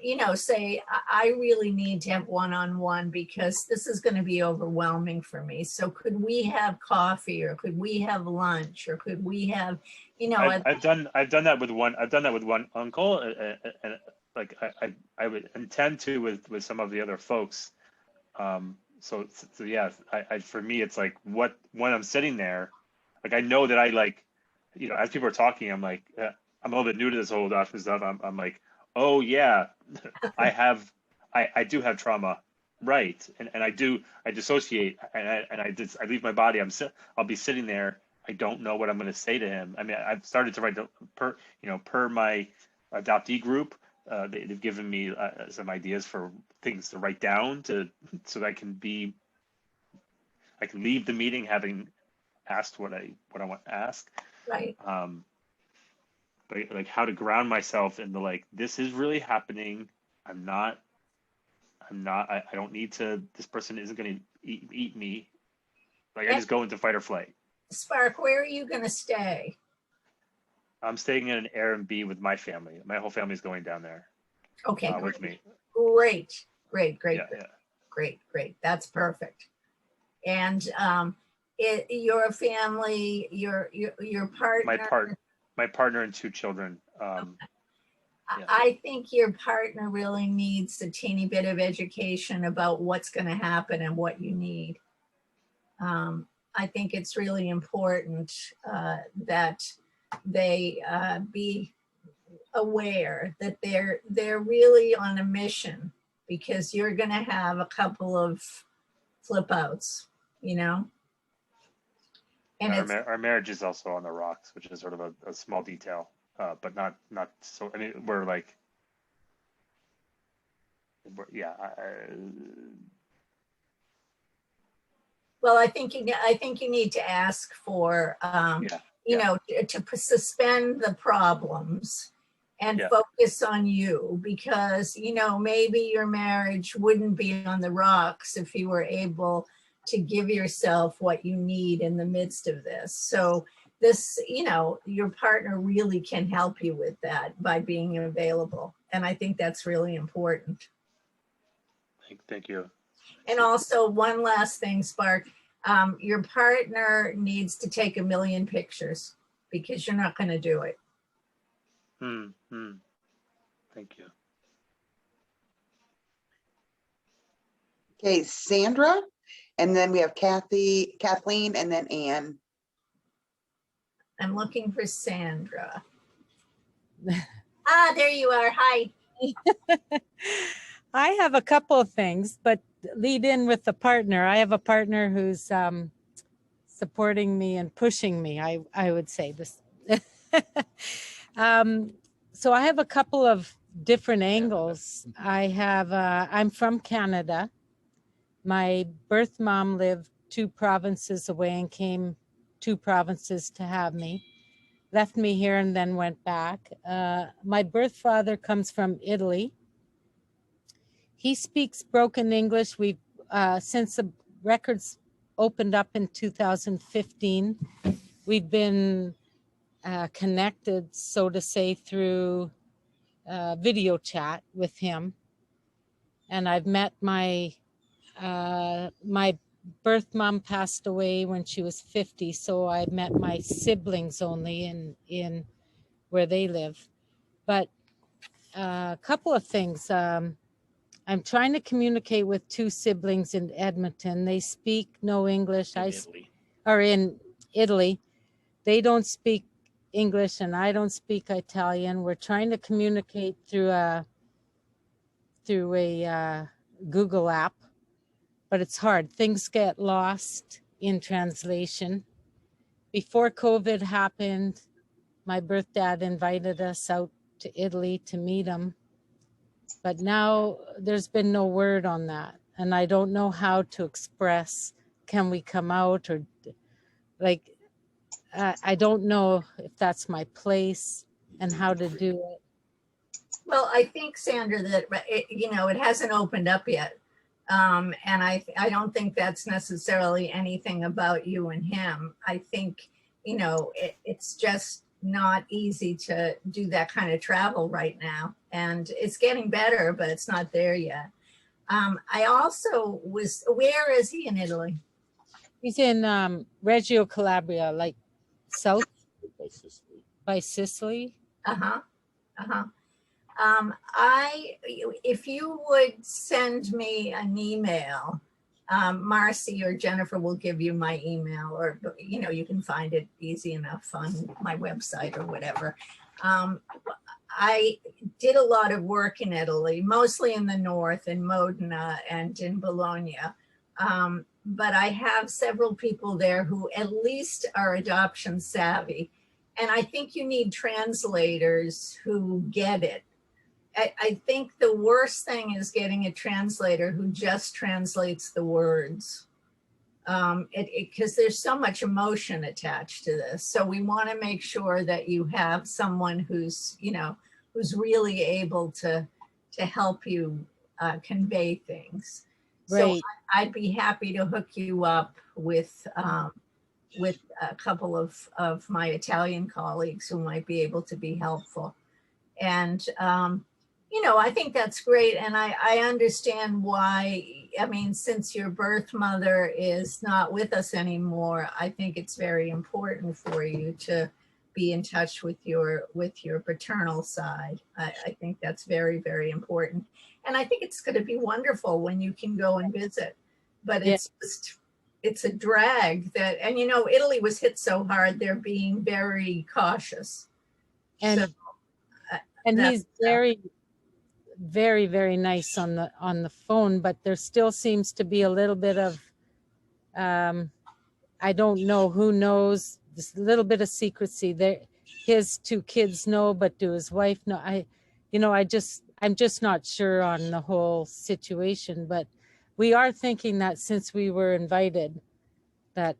you know, say, I really need to have one-on-one because this is going to be overwhelming for me. So could we have coffee, or could we have lunch, or could we have, you know, I've done that with one uncle, and like I would intend to with some of the other folks. So yeah, for me, it's like when I'm sitting there, like I know that I like, you know, as people are talking, I'm like, I'm a little bit new to this whole adoption stuff. I'm like, oh yeah, I do have trauma, right? And I dissociate, and I leave my body. I'll be sitting there. I don't know what I'm going to say to him. I mean, I've started to write per my adoptee group. They've given me some ideas for things to write down so that I can leave the meeting having asked what I want to ask. right. But like how to ground myself in the, like, this is really happening. I don't need to, this person isn't going to eat me. Like, I just go into fight or flight. Spark, where are you going to stay? I'm staying in an Airbnb with my family. My whole family's going down there. Okay, With me. great. That's perfect. And your family, your partner. My partner and 2 children. I think your partner really needs a teeny bit of education about what's going to happen and what you need. I think it's really important that they be aware that they're really on a mission, because you're going to have a couple of flip outs, you know. And our marriage is also on the rocks, which is sort of a small detail, but not so. I mean, we're like, yeah. Well, I think you need to ask for, you know, to suspend the problems and focus on you, because, you know, maybe your marriage wouldn't be on the rocks if you were able to give yourself what you need in the midst of this. So this, you know, your partner really can help you with that by being available. And I think that's really important. Thank you. And also one last thing, Spark, your partner needs to take 1 million pictures, because you're not going to do it. Thank you. Okay, Sandra, and then we have Kathleen, and then Ann. I'm looking for Sandra. There you are. Hi. I have a couple of things, but lead in with the partner. I have a partner who's supporting me and pushing me, I would say this. So I have a couple of different angles. I'm from Canada. My birth mom lived 2 provinces away and came 2 provinces to have me, left me here and then went back. My birth father comes from Italy. He speaks broken English. We've, since the records opened up in 2015, we've been connected, so to say, through video chat with him. And I've met my birth mom passed away when she was 50, so I met my siblings only in where they live. But a couple of things. I'm trying to communicate with 2 siblings in Edmonton. They speak no English. In Italy. They don't speak English and I don't speak Italian. We're trying to communicate through a Google app, but it's hard. Things get lost in translation. Before COVID happened, my birth dad invited us out to Italy to meet him. But now there's been no word on that. And I don't know how to express, can we come out, or like, I don't know if that's my place and how to do it. Well, I think, Sandra, that, you know, it hasn't opened up yet. And I don't think that's necessarily anything about you and him. I think, you know, it's just not easy to do that kind of travel right now. And it's getting better, but it's not there yet. I also was, where is he in Italy? He's in Reggio Calabria, like south by Sicily. Uh-huh, uh-huh. If you would send me an email, Marcy or Jennifer will give you my email, or, you know, you can find it easy enough on my website or whatever. I did a lot of work in Italy, mostly in the north, in Modena and in Bologna. But I have several people there who at least are adoption savvy. And I think you need translators who get it. I think the worst thing is getting a translator who just translates the words, because there's so much emotion attached to this. So we want to make sure that you have someone who's, you know, who's really able to help you convey things. Right. So I'd be happy to hook you up with a couple of my Italian colleagues who might be able to be helpful. And, you know, I think that's great. And I understand why. I mean, since your birth mother is not with us anymore, I think it's very important for you to be in touch with your paternal side. I think that's very, very important. And I think it's going to be wonderful when you can go and visit. But it's just, it's a drag that, and you know, Italy was hit so hard, they're being very cautious. And so, and he's very, very, very nice on the phone, but there still seems to be a little bit of I don't know who knows, this little bit of secrecy there. His two kids know, but do his wife know? I'm just not sure on the whole situation, but we are thinking that since we were invited, that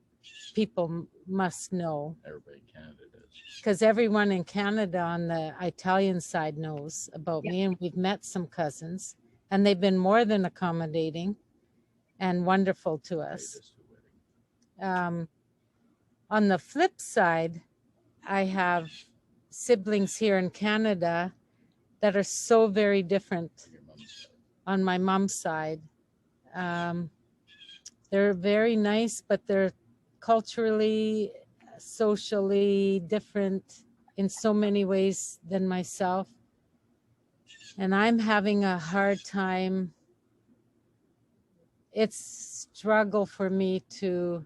people must know. Everybody in Canada does. Because everyone in Canada on the Italian side knows about me, and we've met some cousins, and they've been more than accommodating and wonderful to us. On the flip side, I have siblings here in Canada that are so very different on my mom's side. They're very nice, but they're culturally, socially different in so many ways than myself. And I'm having a hard time. It's a struggle for me to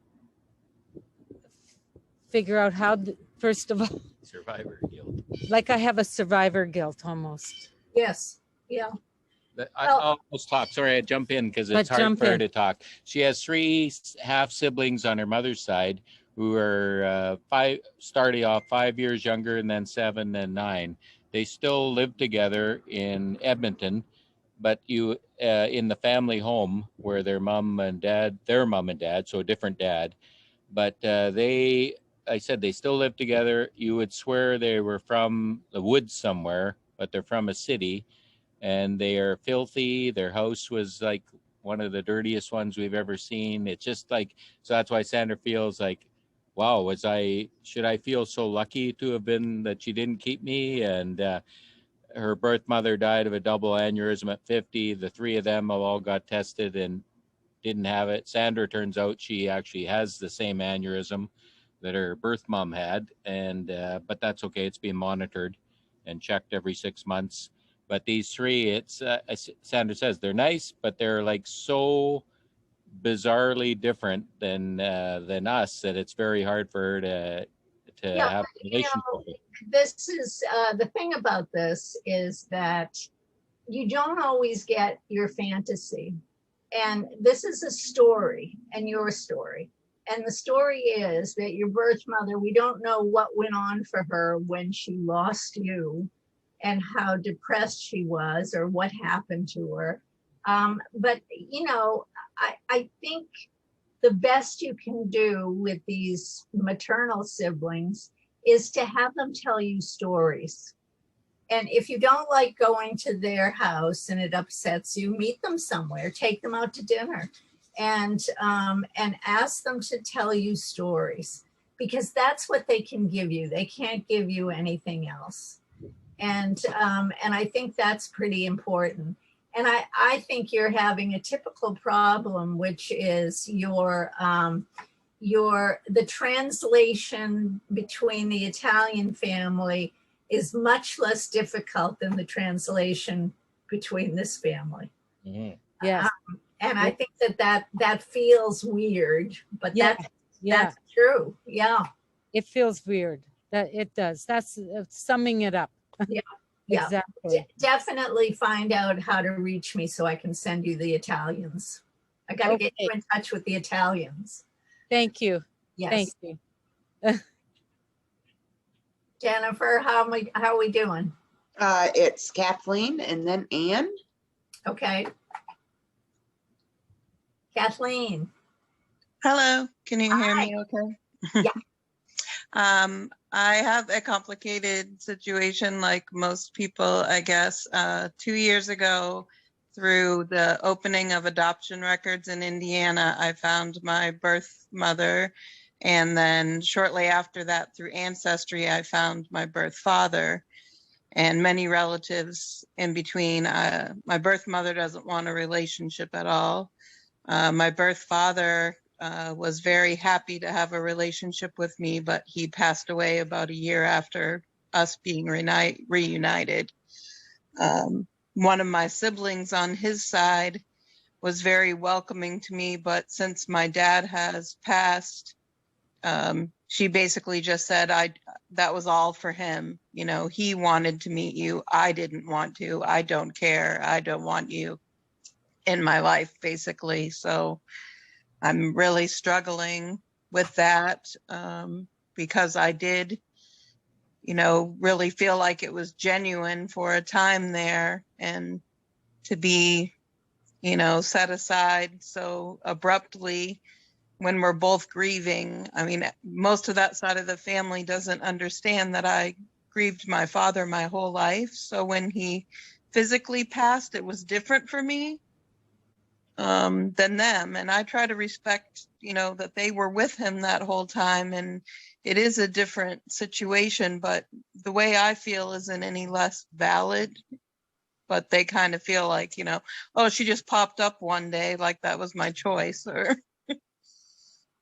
figure out how, first of all, Survivor guilt. like I have a survivor guilt almost. Yes, yeah. I'll talk. Sorry, I jump in because it's hard for her to talk. She has 3 half siblings on her mother's side who are starting off 5 years younger, and then 7 and 9. They still live together in Edmonton, but in the family home where their mom and dad, so a different dad, but I said they still live together. You would swear they were from the woods somewhere, but they're from a city, and they are filthy. Their house was like one of the dirtiest ones we've ever seen. It's just like, so that's why Sandra feels like, wow, should I feel so lucky to have been that she didn't keep me? And her birth mother died of a double aneurysm at 50. The 3 of them all got tested and didn't have it. Sandra, turns out she actually has the same aneurysm that her birth mom had, and but that's okay. It's being monitored and checked every 6 months. But these 3, it's Sandra says they're nice, but they're like so bizarrely different than us that it's very hard for her to have a relationship. You know, this is the thing about this is that you don't always get your fantasy, and this is a story, and your story. And the story is that your birth mother, we don't know what went on for her when she lost you and how depressed she was or what happened to her. But, you know, I think the best you can do with these maternal siblings is to have them tell you stories. And if you don't like going to their house and it upsets you, meet them somewhere, take them out to dinner, and ask them to tell you stories, because that's what they can give you. They can't give you anything else. And I think that's pretty important. And I think you're having a typical problem, which is the translation between the Italian family is much less difficult than the translation between this family. Mm-hmm. Yes. And I think that feels weird, but that's true. Yeah. It feels weird. That it does. That's summing it up. Yeah. Exactly. Definitely find out how to reach me so I can send you the Italians. I got to get you in touch with the Italians. Thank you. Yes. Thank you. Jennifer, how are we doing? It's Kathleen and then Ann. Okay. Kathleen. Hello, can you hear me okay? Yeah. I have a complicated situation like most people, I guess. 2 years ago, through the opening of adoption records in Indiana, I found my birth mother. And then shortly after that, through Ancestry, I found my birth father and many relatives in between. My birth mother doesn't want a relationship at all. My birth father was very happy to have a relationship with me, but he passed away about a year after us being reunited. One of my siblings on his side was very welcoming to me, but since my dad has passed, she basically just said, that was all for him. You know, he wanted to meet you. I didn't want to. I don't care. I don't want you in my life, basically. So I'm really struggling with that because I did, really feel like it was genuine for a time there, and to be, set aside so abruptly when we're both grieving. I mean, most of that side of the family doesn't understand that I grieved my father my whole life. So when he physically passed, it was different for me than them. And I try to respect, that they were with him that whole time. And it is a different situation, but the way I feel isn't any less valid. But they kind of feel like, oh, she just popped up one day, like that was my choice. Or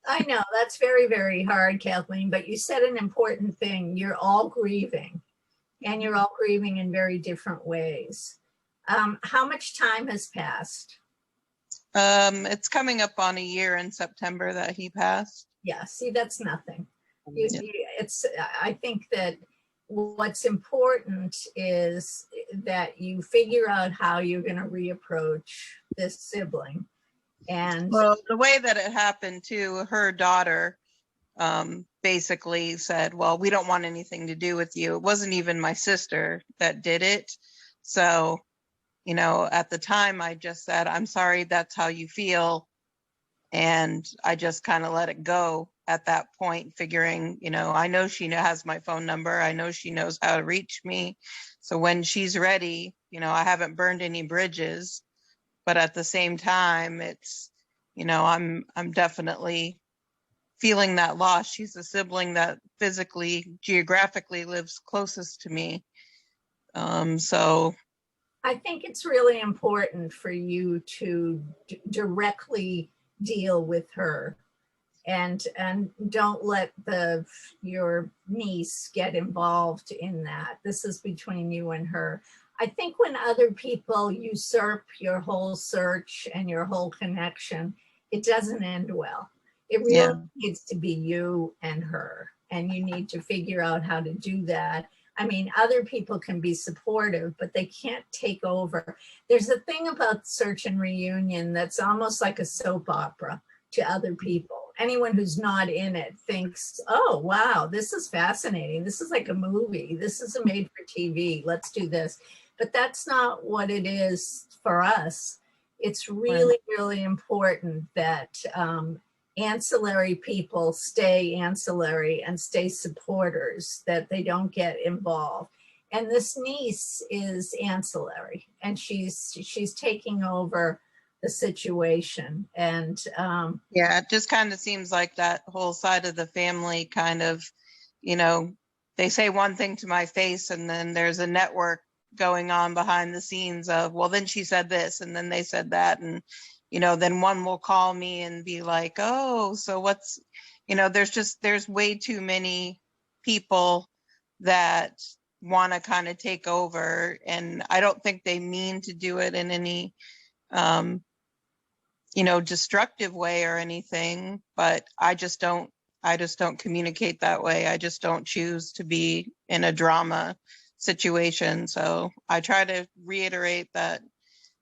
I know that's very, very hard, Kathleen, but you said an important thing. You're all grieving, and you're all grieving in very different ways. How much time has passed? It's coming up on a year in September that he passed. Yeah, see, that's nothing. I think that what's important is that you figure out how you're going to reapproach this sibling. And well, the way that it happened too, her daughter basically said, well, we don't want anything to do with you. It wasn't even my sister that did it. So, at the time I just said, I'm sorry, that's how you feel. And I just kind of let it go at that point, figuring, I know she has my phone number. I know she knows how to reach me. So when she's ready, I haven't burned any bridges. But at the same time, it's, I'm definitely feeling that loss. She's a sibling that physically, geographically lives closest to me. So I think it's really important for you to directly deal with her, and don't let your niece get involved in that. This is between you and her. I think when other people usurp your whole search and your whole connection, it doesn't end well. It really needs to be you and her, and you need to figure out how to do that. I mean, other people can be supportive, but they can't take over. There's a thing about search and reunion that's almost like a soap opera to other people. Anyone who's not in it thinks, oh, wow, this is fascinating. This is like a movie. This is a made for TV. Let's do this. But that's not what it is for us. It's really, really important that ancillary people stay ancillary and stay supporters, that they don't get involved. And this niece is ancillary, and she's taking over the situation. And Yeah, it just kind of seems like that whole side of the family kind of, you know, they say one thing to my face and then there's a network going on behind the scenes of, well, then she said this and then they said that. And, you know, then one will call me and be like, oh, so what's, you know, there's way too many people that want to kind of take over. And I don't think they mean to do it in any, you know, destructive way or anything, but I just don't communicate that way. I just don't choose to be in a drama situation. So I try to reiterate that,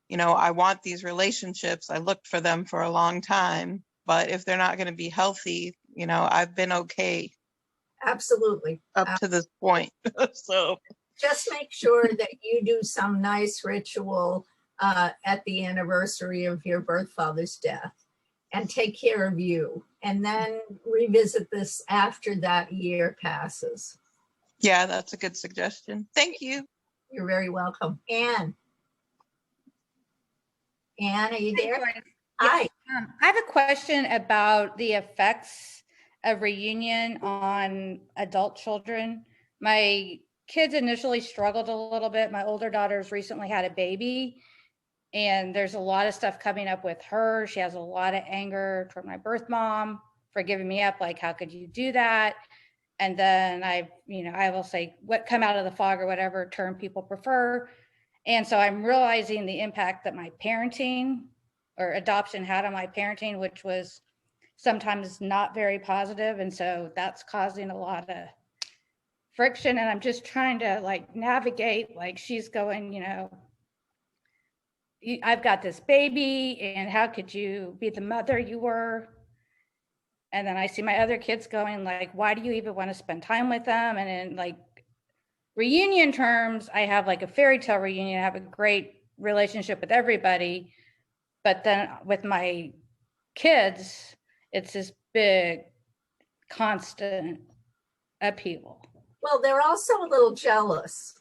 you know, I want these relationships. I looked for them for a long time, but if they're not going to be healthy, you know, I've been okay. Absolutely. Up to this point. So just make sure that you do some nice ritual at the anniversary of your birth father's death, and take care of you, and then revisit this after that year passes. Yeah, that's a good suggestion. Thank you. You're very welcome. Anne, are you there? Hi. I have a question about the effects of reunion on adult children. My kids initially struggled a little bit. My older daughter's recently had a baby, and there's a lot of stuff coming up with her. She has a lot of anger toward my birth mom for giving me up. Like, how could you do that? And then I will say, what come out of the fog or whatever term people prefer. And so I'm realizing the impact that my parenting or adoption had on my parenting, which was sometimes not very positive. And so that's causing a lot of friction. And I'm just trying to like navigate, like she's going, you know, I've got this baby and how could you be the mother you were? And then I see my other kids going like, why do you even want to spend time with them? And in like reunion terms, I have like a fairy tale reunion. I have a great relationship with everybody. But then with my kids, it's this big, constant upheaval. Well, they're also a little jealous.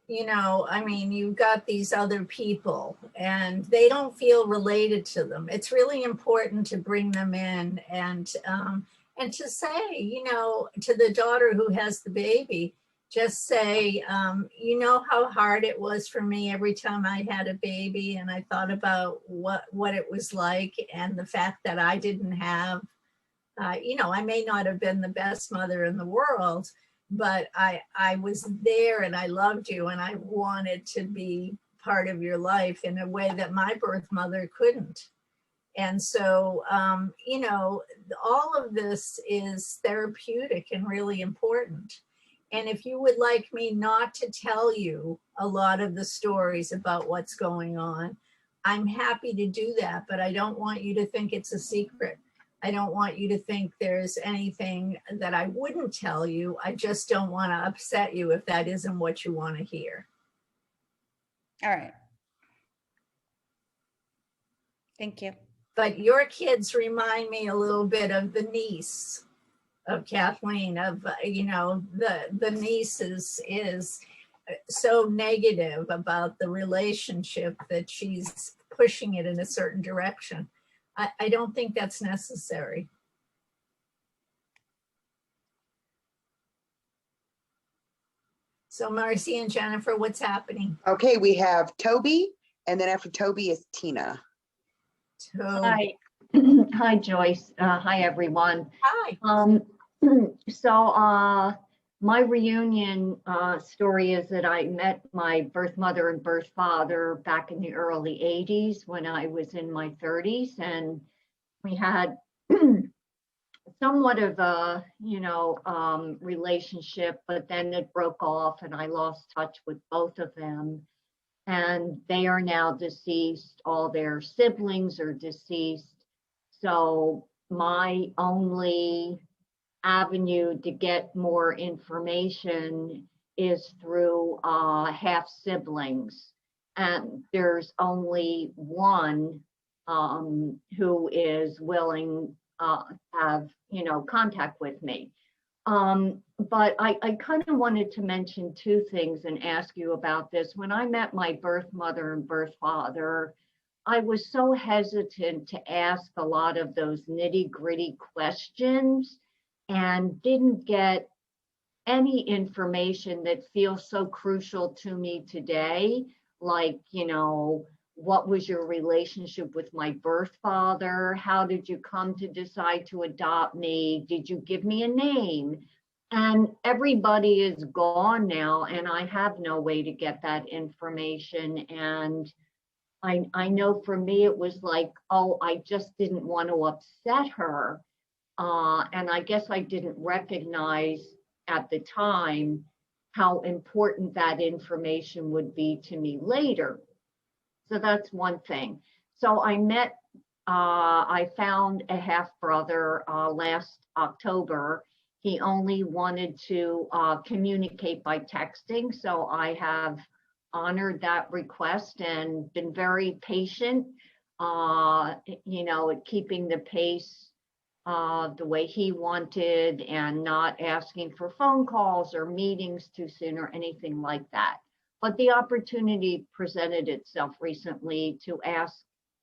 You know, I mean, you've got these other people and they don't feel related to them. It's really important to bring them in and to say, you know, to the daughter who has the baby, just say, you know how hard it was for me every time I had a baby, and I thought about what it was like, and the fact that I didn't have, you know, I may not have been the best mother in the world, but I was there and I loved you and I wanted to be part of your life in a way that my birth mother couldn't. And so, you know, all of this is therapeutic and really important. And if you would like me not to tell you a lot of the stories about what's going on, I'm happy to do that, but I don't want you to think it's a secret. I don't want you to think there's anything that I wouldn't tell you. I just don't want to upset you if that isn't what you want to hear. All right. Thank you. But your kids remind me a little bit of the niece of Kathleen, of, you know, the niece is so negative about the relationship that she's pushing it in a certain direction. I don't think that's necessary. So Marcy and Jennifer, what's happening? Okay, we have Toby, and then after Toby is Tina. Hi. Hi, Joyce. Hi, everyone. Hi. So my reunion story is that I met my birth mother and birth father back in the early 80s when I was in my 30s, and we had somewhat of a, you know, relationship, but then it broke off and I lost touch with both of them. And they are now deceased. All their siblings are deceased. So my only avenue to get more information is through half siblings. And there's only one who is willing to have, you know, contact with me. But I kind of wanted to mention two things and ask you about this. When I met my birth mother and birth father, I was so hesitant to ask a lot of those nitty-gritty questions and didn't get any information that feels so crucial to me today, like, you know, what was your relationship with my birth father? How did you come to decide to adopt me? Did you give me a name? And everybody is gone now, and I have no way to get that information. And I know for me, it was like, oh, I just didn't want to upset her. And I guess I didn't recognize at the time how important that information would be to me later. So that's one thing. So I found a half brother last October. He only wanted to communicate by texting. So I have honored that request and been very patient, you know, at keeping the pace the way he wanted and not asking for phone calls or meetings too soon or anything like that. But the opportunity presented itself recently to ask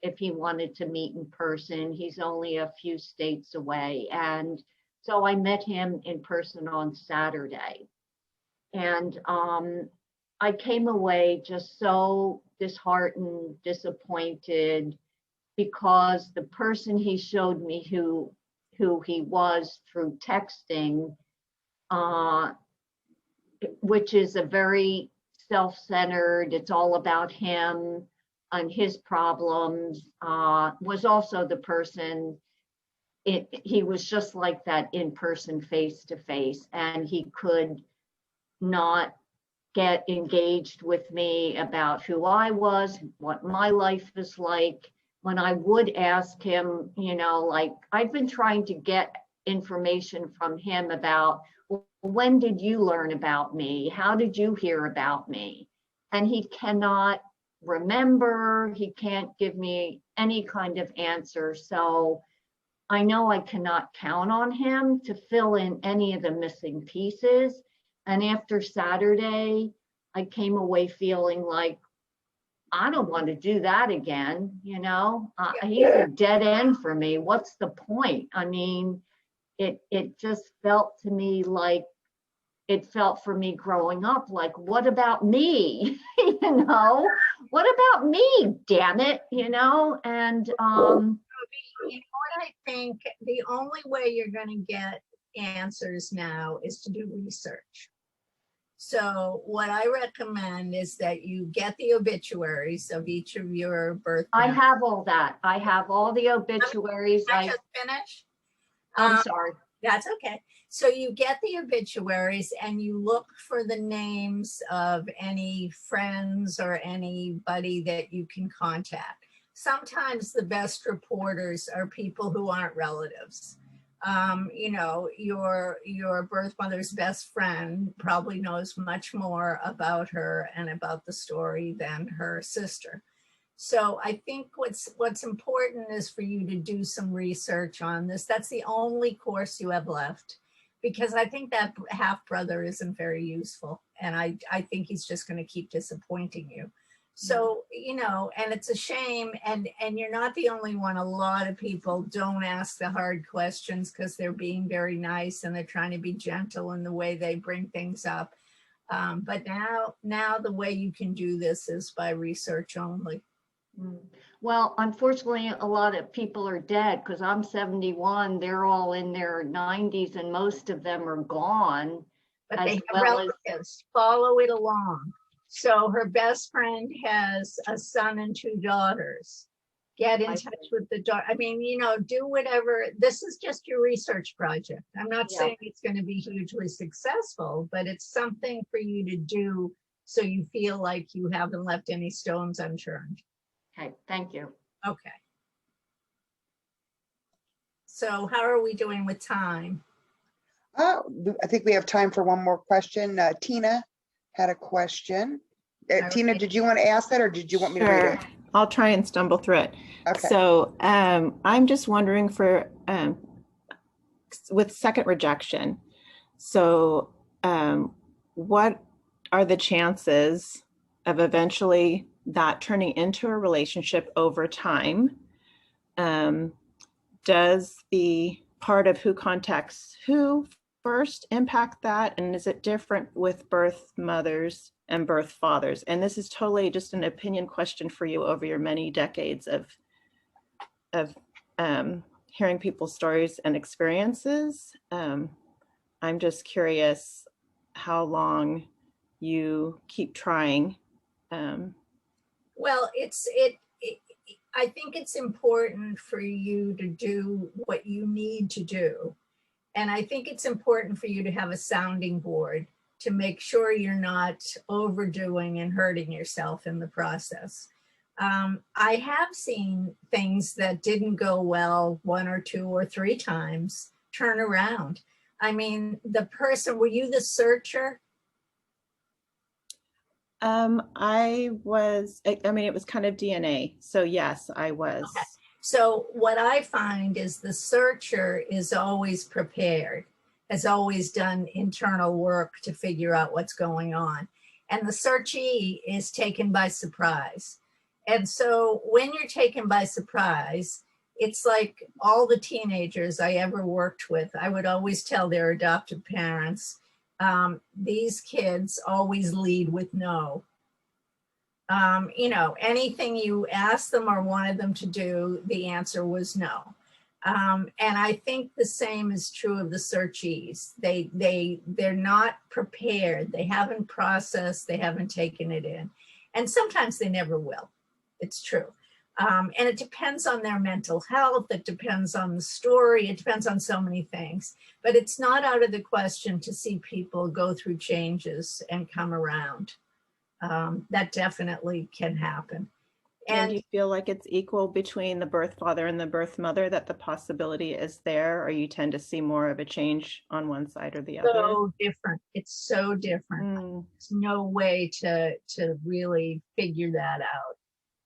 if he wanted to meet in person. He's only a few states away. And so I met him in person on Saturday. And I came away just so disheartened, disappointed, because the person he showed me who he was through texting, which is a very self-centered, it's all about him and his problems, was also the person, he was just like that in person, face to face, and he could not get engaged with me about who I was, what my life is like. When I would ask him, you know, like, I've been trying to get information from him about, well, when did you learn about me? How did you hear about me? And he cannot remember, he can't give me any kind of answer. So I know I cannot count on him to fill in any of the missing pieces. And after Saturday, I came away feeling like, I don't want to do that again, you know? He's a dead end for me. What's the point? I mean, it just felt to me like, it felt for me growing up, like, what about me? You know, what about me, damn it, you know? And you know what I think? The only way you're going to get answers now is to do research. So what I recommend is that you get the obituaries of each of your birth parents. I have all that. I have all the obituaries. Can I just finish? I'm sorry. That's okay. So you get the obituaries and you look for the names of any friends or anybody that you can contact. Sometimes the best reporters are people who aren't relatives. You know, your birth mother's best friend probably knows much more about her and about the story than her sister. So I think what's important is for you to do some research on this. That's the only course you have left, because I think that half brother isn't very useful. And I think he's just going to keep disappointing you. So, you know, and it's a shame, and you're not the only one. A lot of people don't ask the hard questions because they're being very nice and they're trying to be gentle in the way they bring things up. But now the way you can do this is by research only. Well, unfortunately, a lot of people are dead because I'm 71. They're all in their 90s and most of them are gone. But they have relatives. Follow it along. So her best friend has a son and 2 daughters. Get in touch with the daughter. I mean, you know, do whatever. This is just your research project. I'm not saying it's going to be hugely successful, but it's something for you to do so you feel like you haven't left any stones unturned. Okay, thank you. Okay. So how are we doing with time? I think we have time for one more question. Tina had a question. Tina, did you want to ask that or did you want me to read it? I'll try and stumble through it. Okay. So I'm just wondering with second rejection. So what are the chances of eventually that turning into a relationship over time? Does the part of who contacts who first impact that? And is it different with birth mothers and birth fathers? And this is totally just an opinion question for you over your many decades of hearing people's stories and experiences. I'm just curious how long you keep trying. Well, I think it's important for you to do what you need to do. And I think it's important for you to have a sounding board to make sure you're not overdoing and hurting yourself in the process. I have seen things that didn't go well 1 or 2 or 3 times turn around. I mean, the person, were you the searcher? I mean, it was kind of DNA. So yes, I was. Okay. So what I find is the searcher is always prepared, has always done internal work to figure out what's going on. And the searchee is taken by surprise. And so when you're taken by surprise, it's like all the teenagers I ever worked with, I would always tell their adoptive parents, these kids always lead with no. You know, anything you asked them or wanted them to do, the answer was no. And I think the same is true of the searchees. They're not prepared. They haven't processed, they haven't taken it in. And sometimes they never will. It's true. And it depends on their mental health. It depends on the story. It depends on so many things. But it's not out of the question to see people go through changes and come around. That definitely can happen. And do you feel like it's equal between the birth father and the birth mother, that the possibility is there, or you tend to see more of a change on one side or the other? So different. It's so different. There's no way to really figure that out.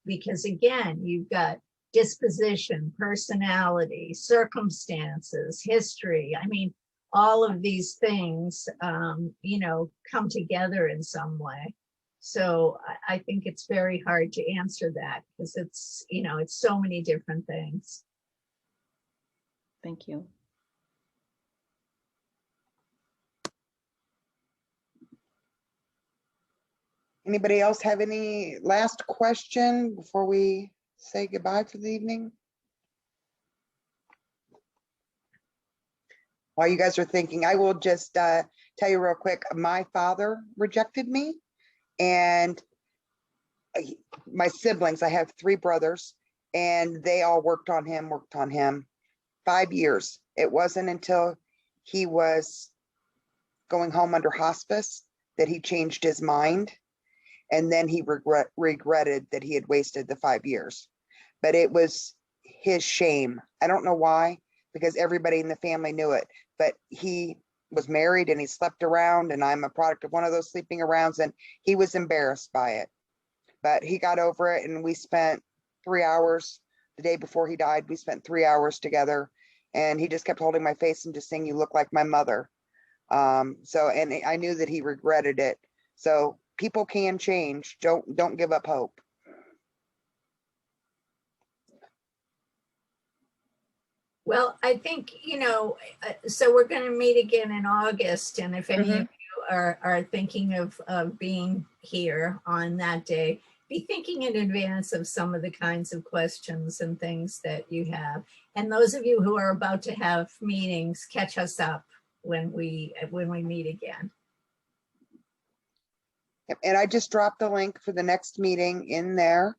Because again, you've got disposition, personality, circumstances, history. I mean, all of these things, you know, come together in some way. So I think it's very hard to answer that because it's, you know, it's so many different things. Thank you. Anybody else have any last question before we say goodbye for the evening? While you guys are thinking, I will just tell you real quick, my father rejected me, and my siblings, I have 3 brothers, and they all worked on him 5 years. It wasn't until he was going home under hospice that he changed his mind. And then he regretted that he had wasted the 5 years. But it was his shame. I don't know why, because everybody in the family knew it. But he was married and he slept around, and I'm a product of one of those sleeping arounds, and he was embarrassed by it. But he got over it, and we spent 3 hours the day before he died. We spent 3 hours together, and he just kept holding my face and just saying, "You look like my mother." And I knew that he regretted it. So people can change. Don't give up hope. Well, I think, you know, so we're going to meet again in August. And if any of you are thinking of being here on that day, be thinking in advance of some of the kinds of questions and things that you have. And those of you who are about to have meetings, catch us up when we meet again. And I just dropped the link for the next meeting in there.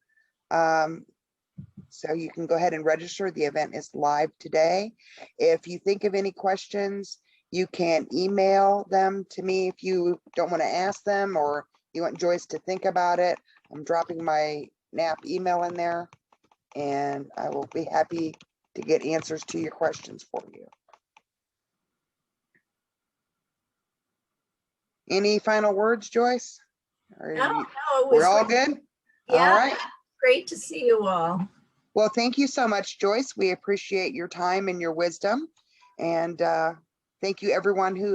So you can go ahead and register. The event is live today. If you think of any questions, you can email them to me if you don't want to ask them, or you want Joyce to think about it. I'm dropping my NAAP email in there, and I will be happy to get answers to your questions for you. Any final words, Joyce? No, we're all good? Yeah, all right. Great to see you all. Well, thank you so much, Joyce. We appreciate your time and your wisdom. And thank you, everyone who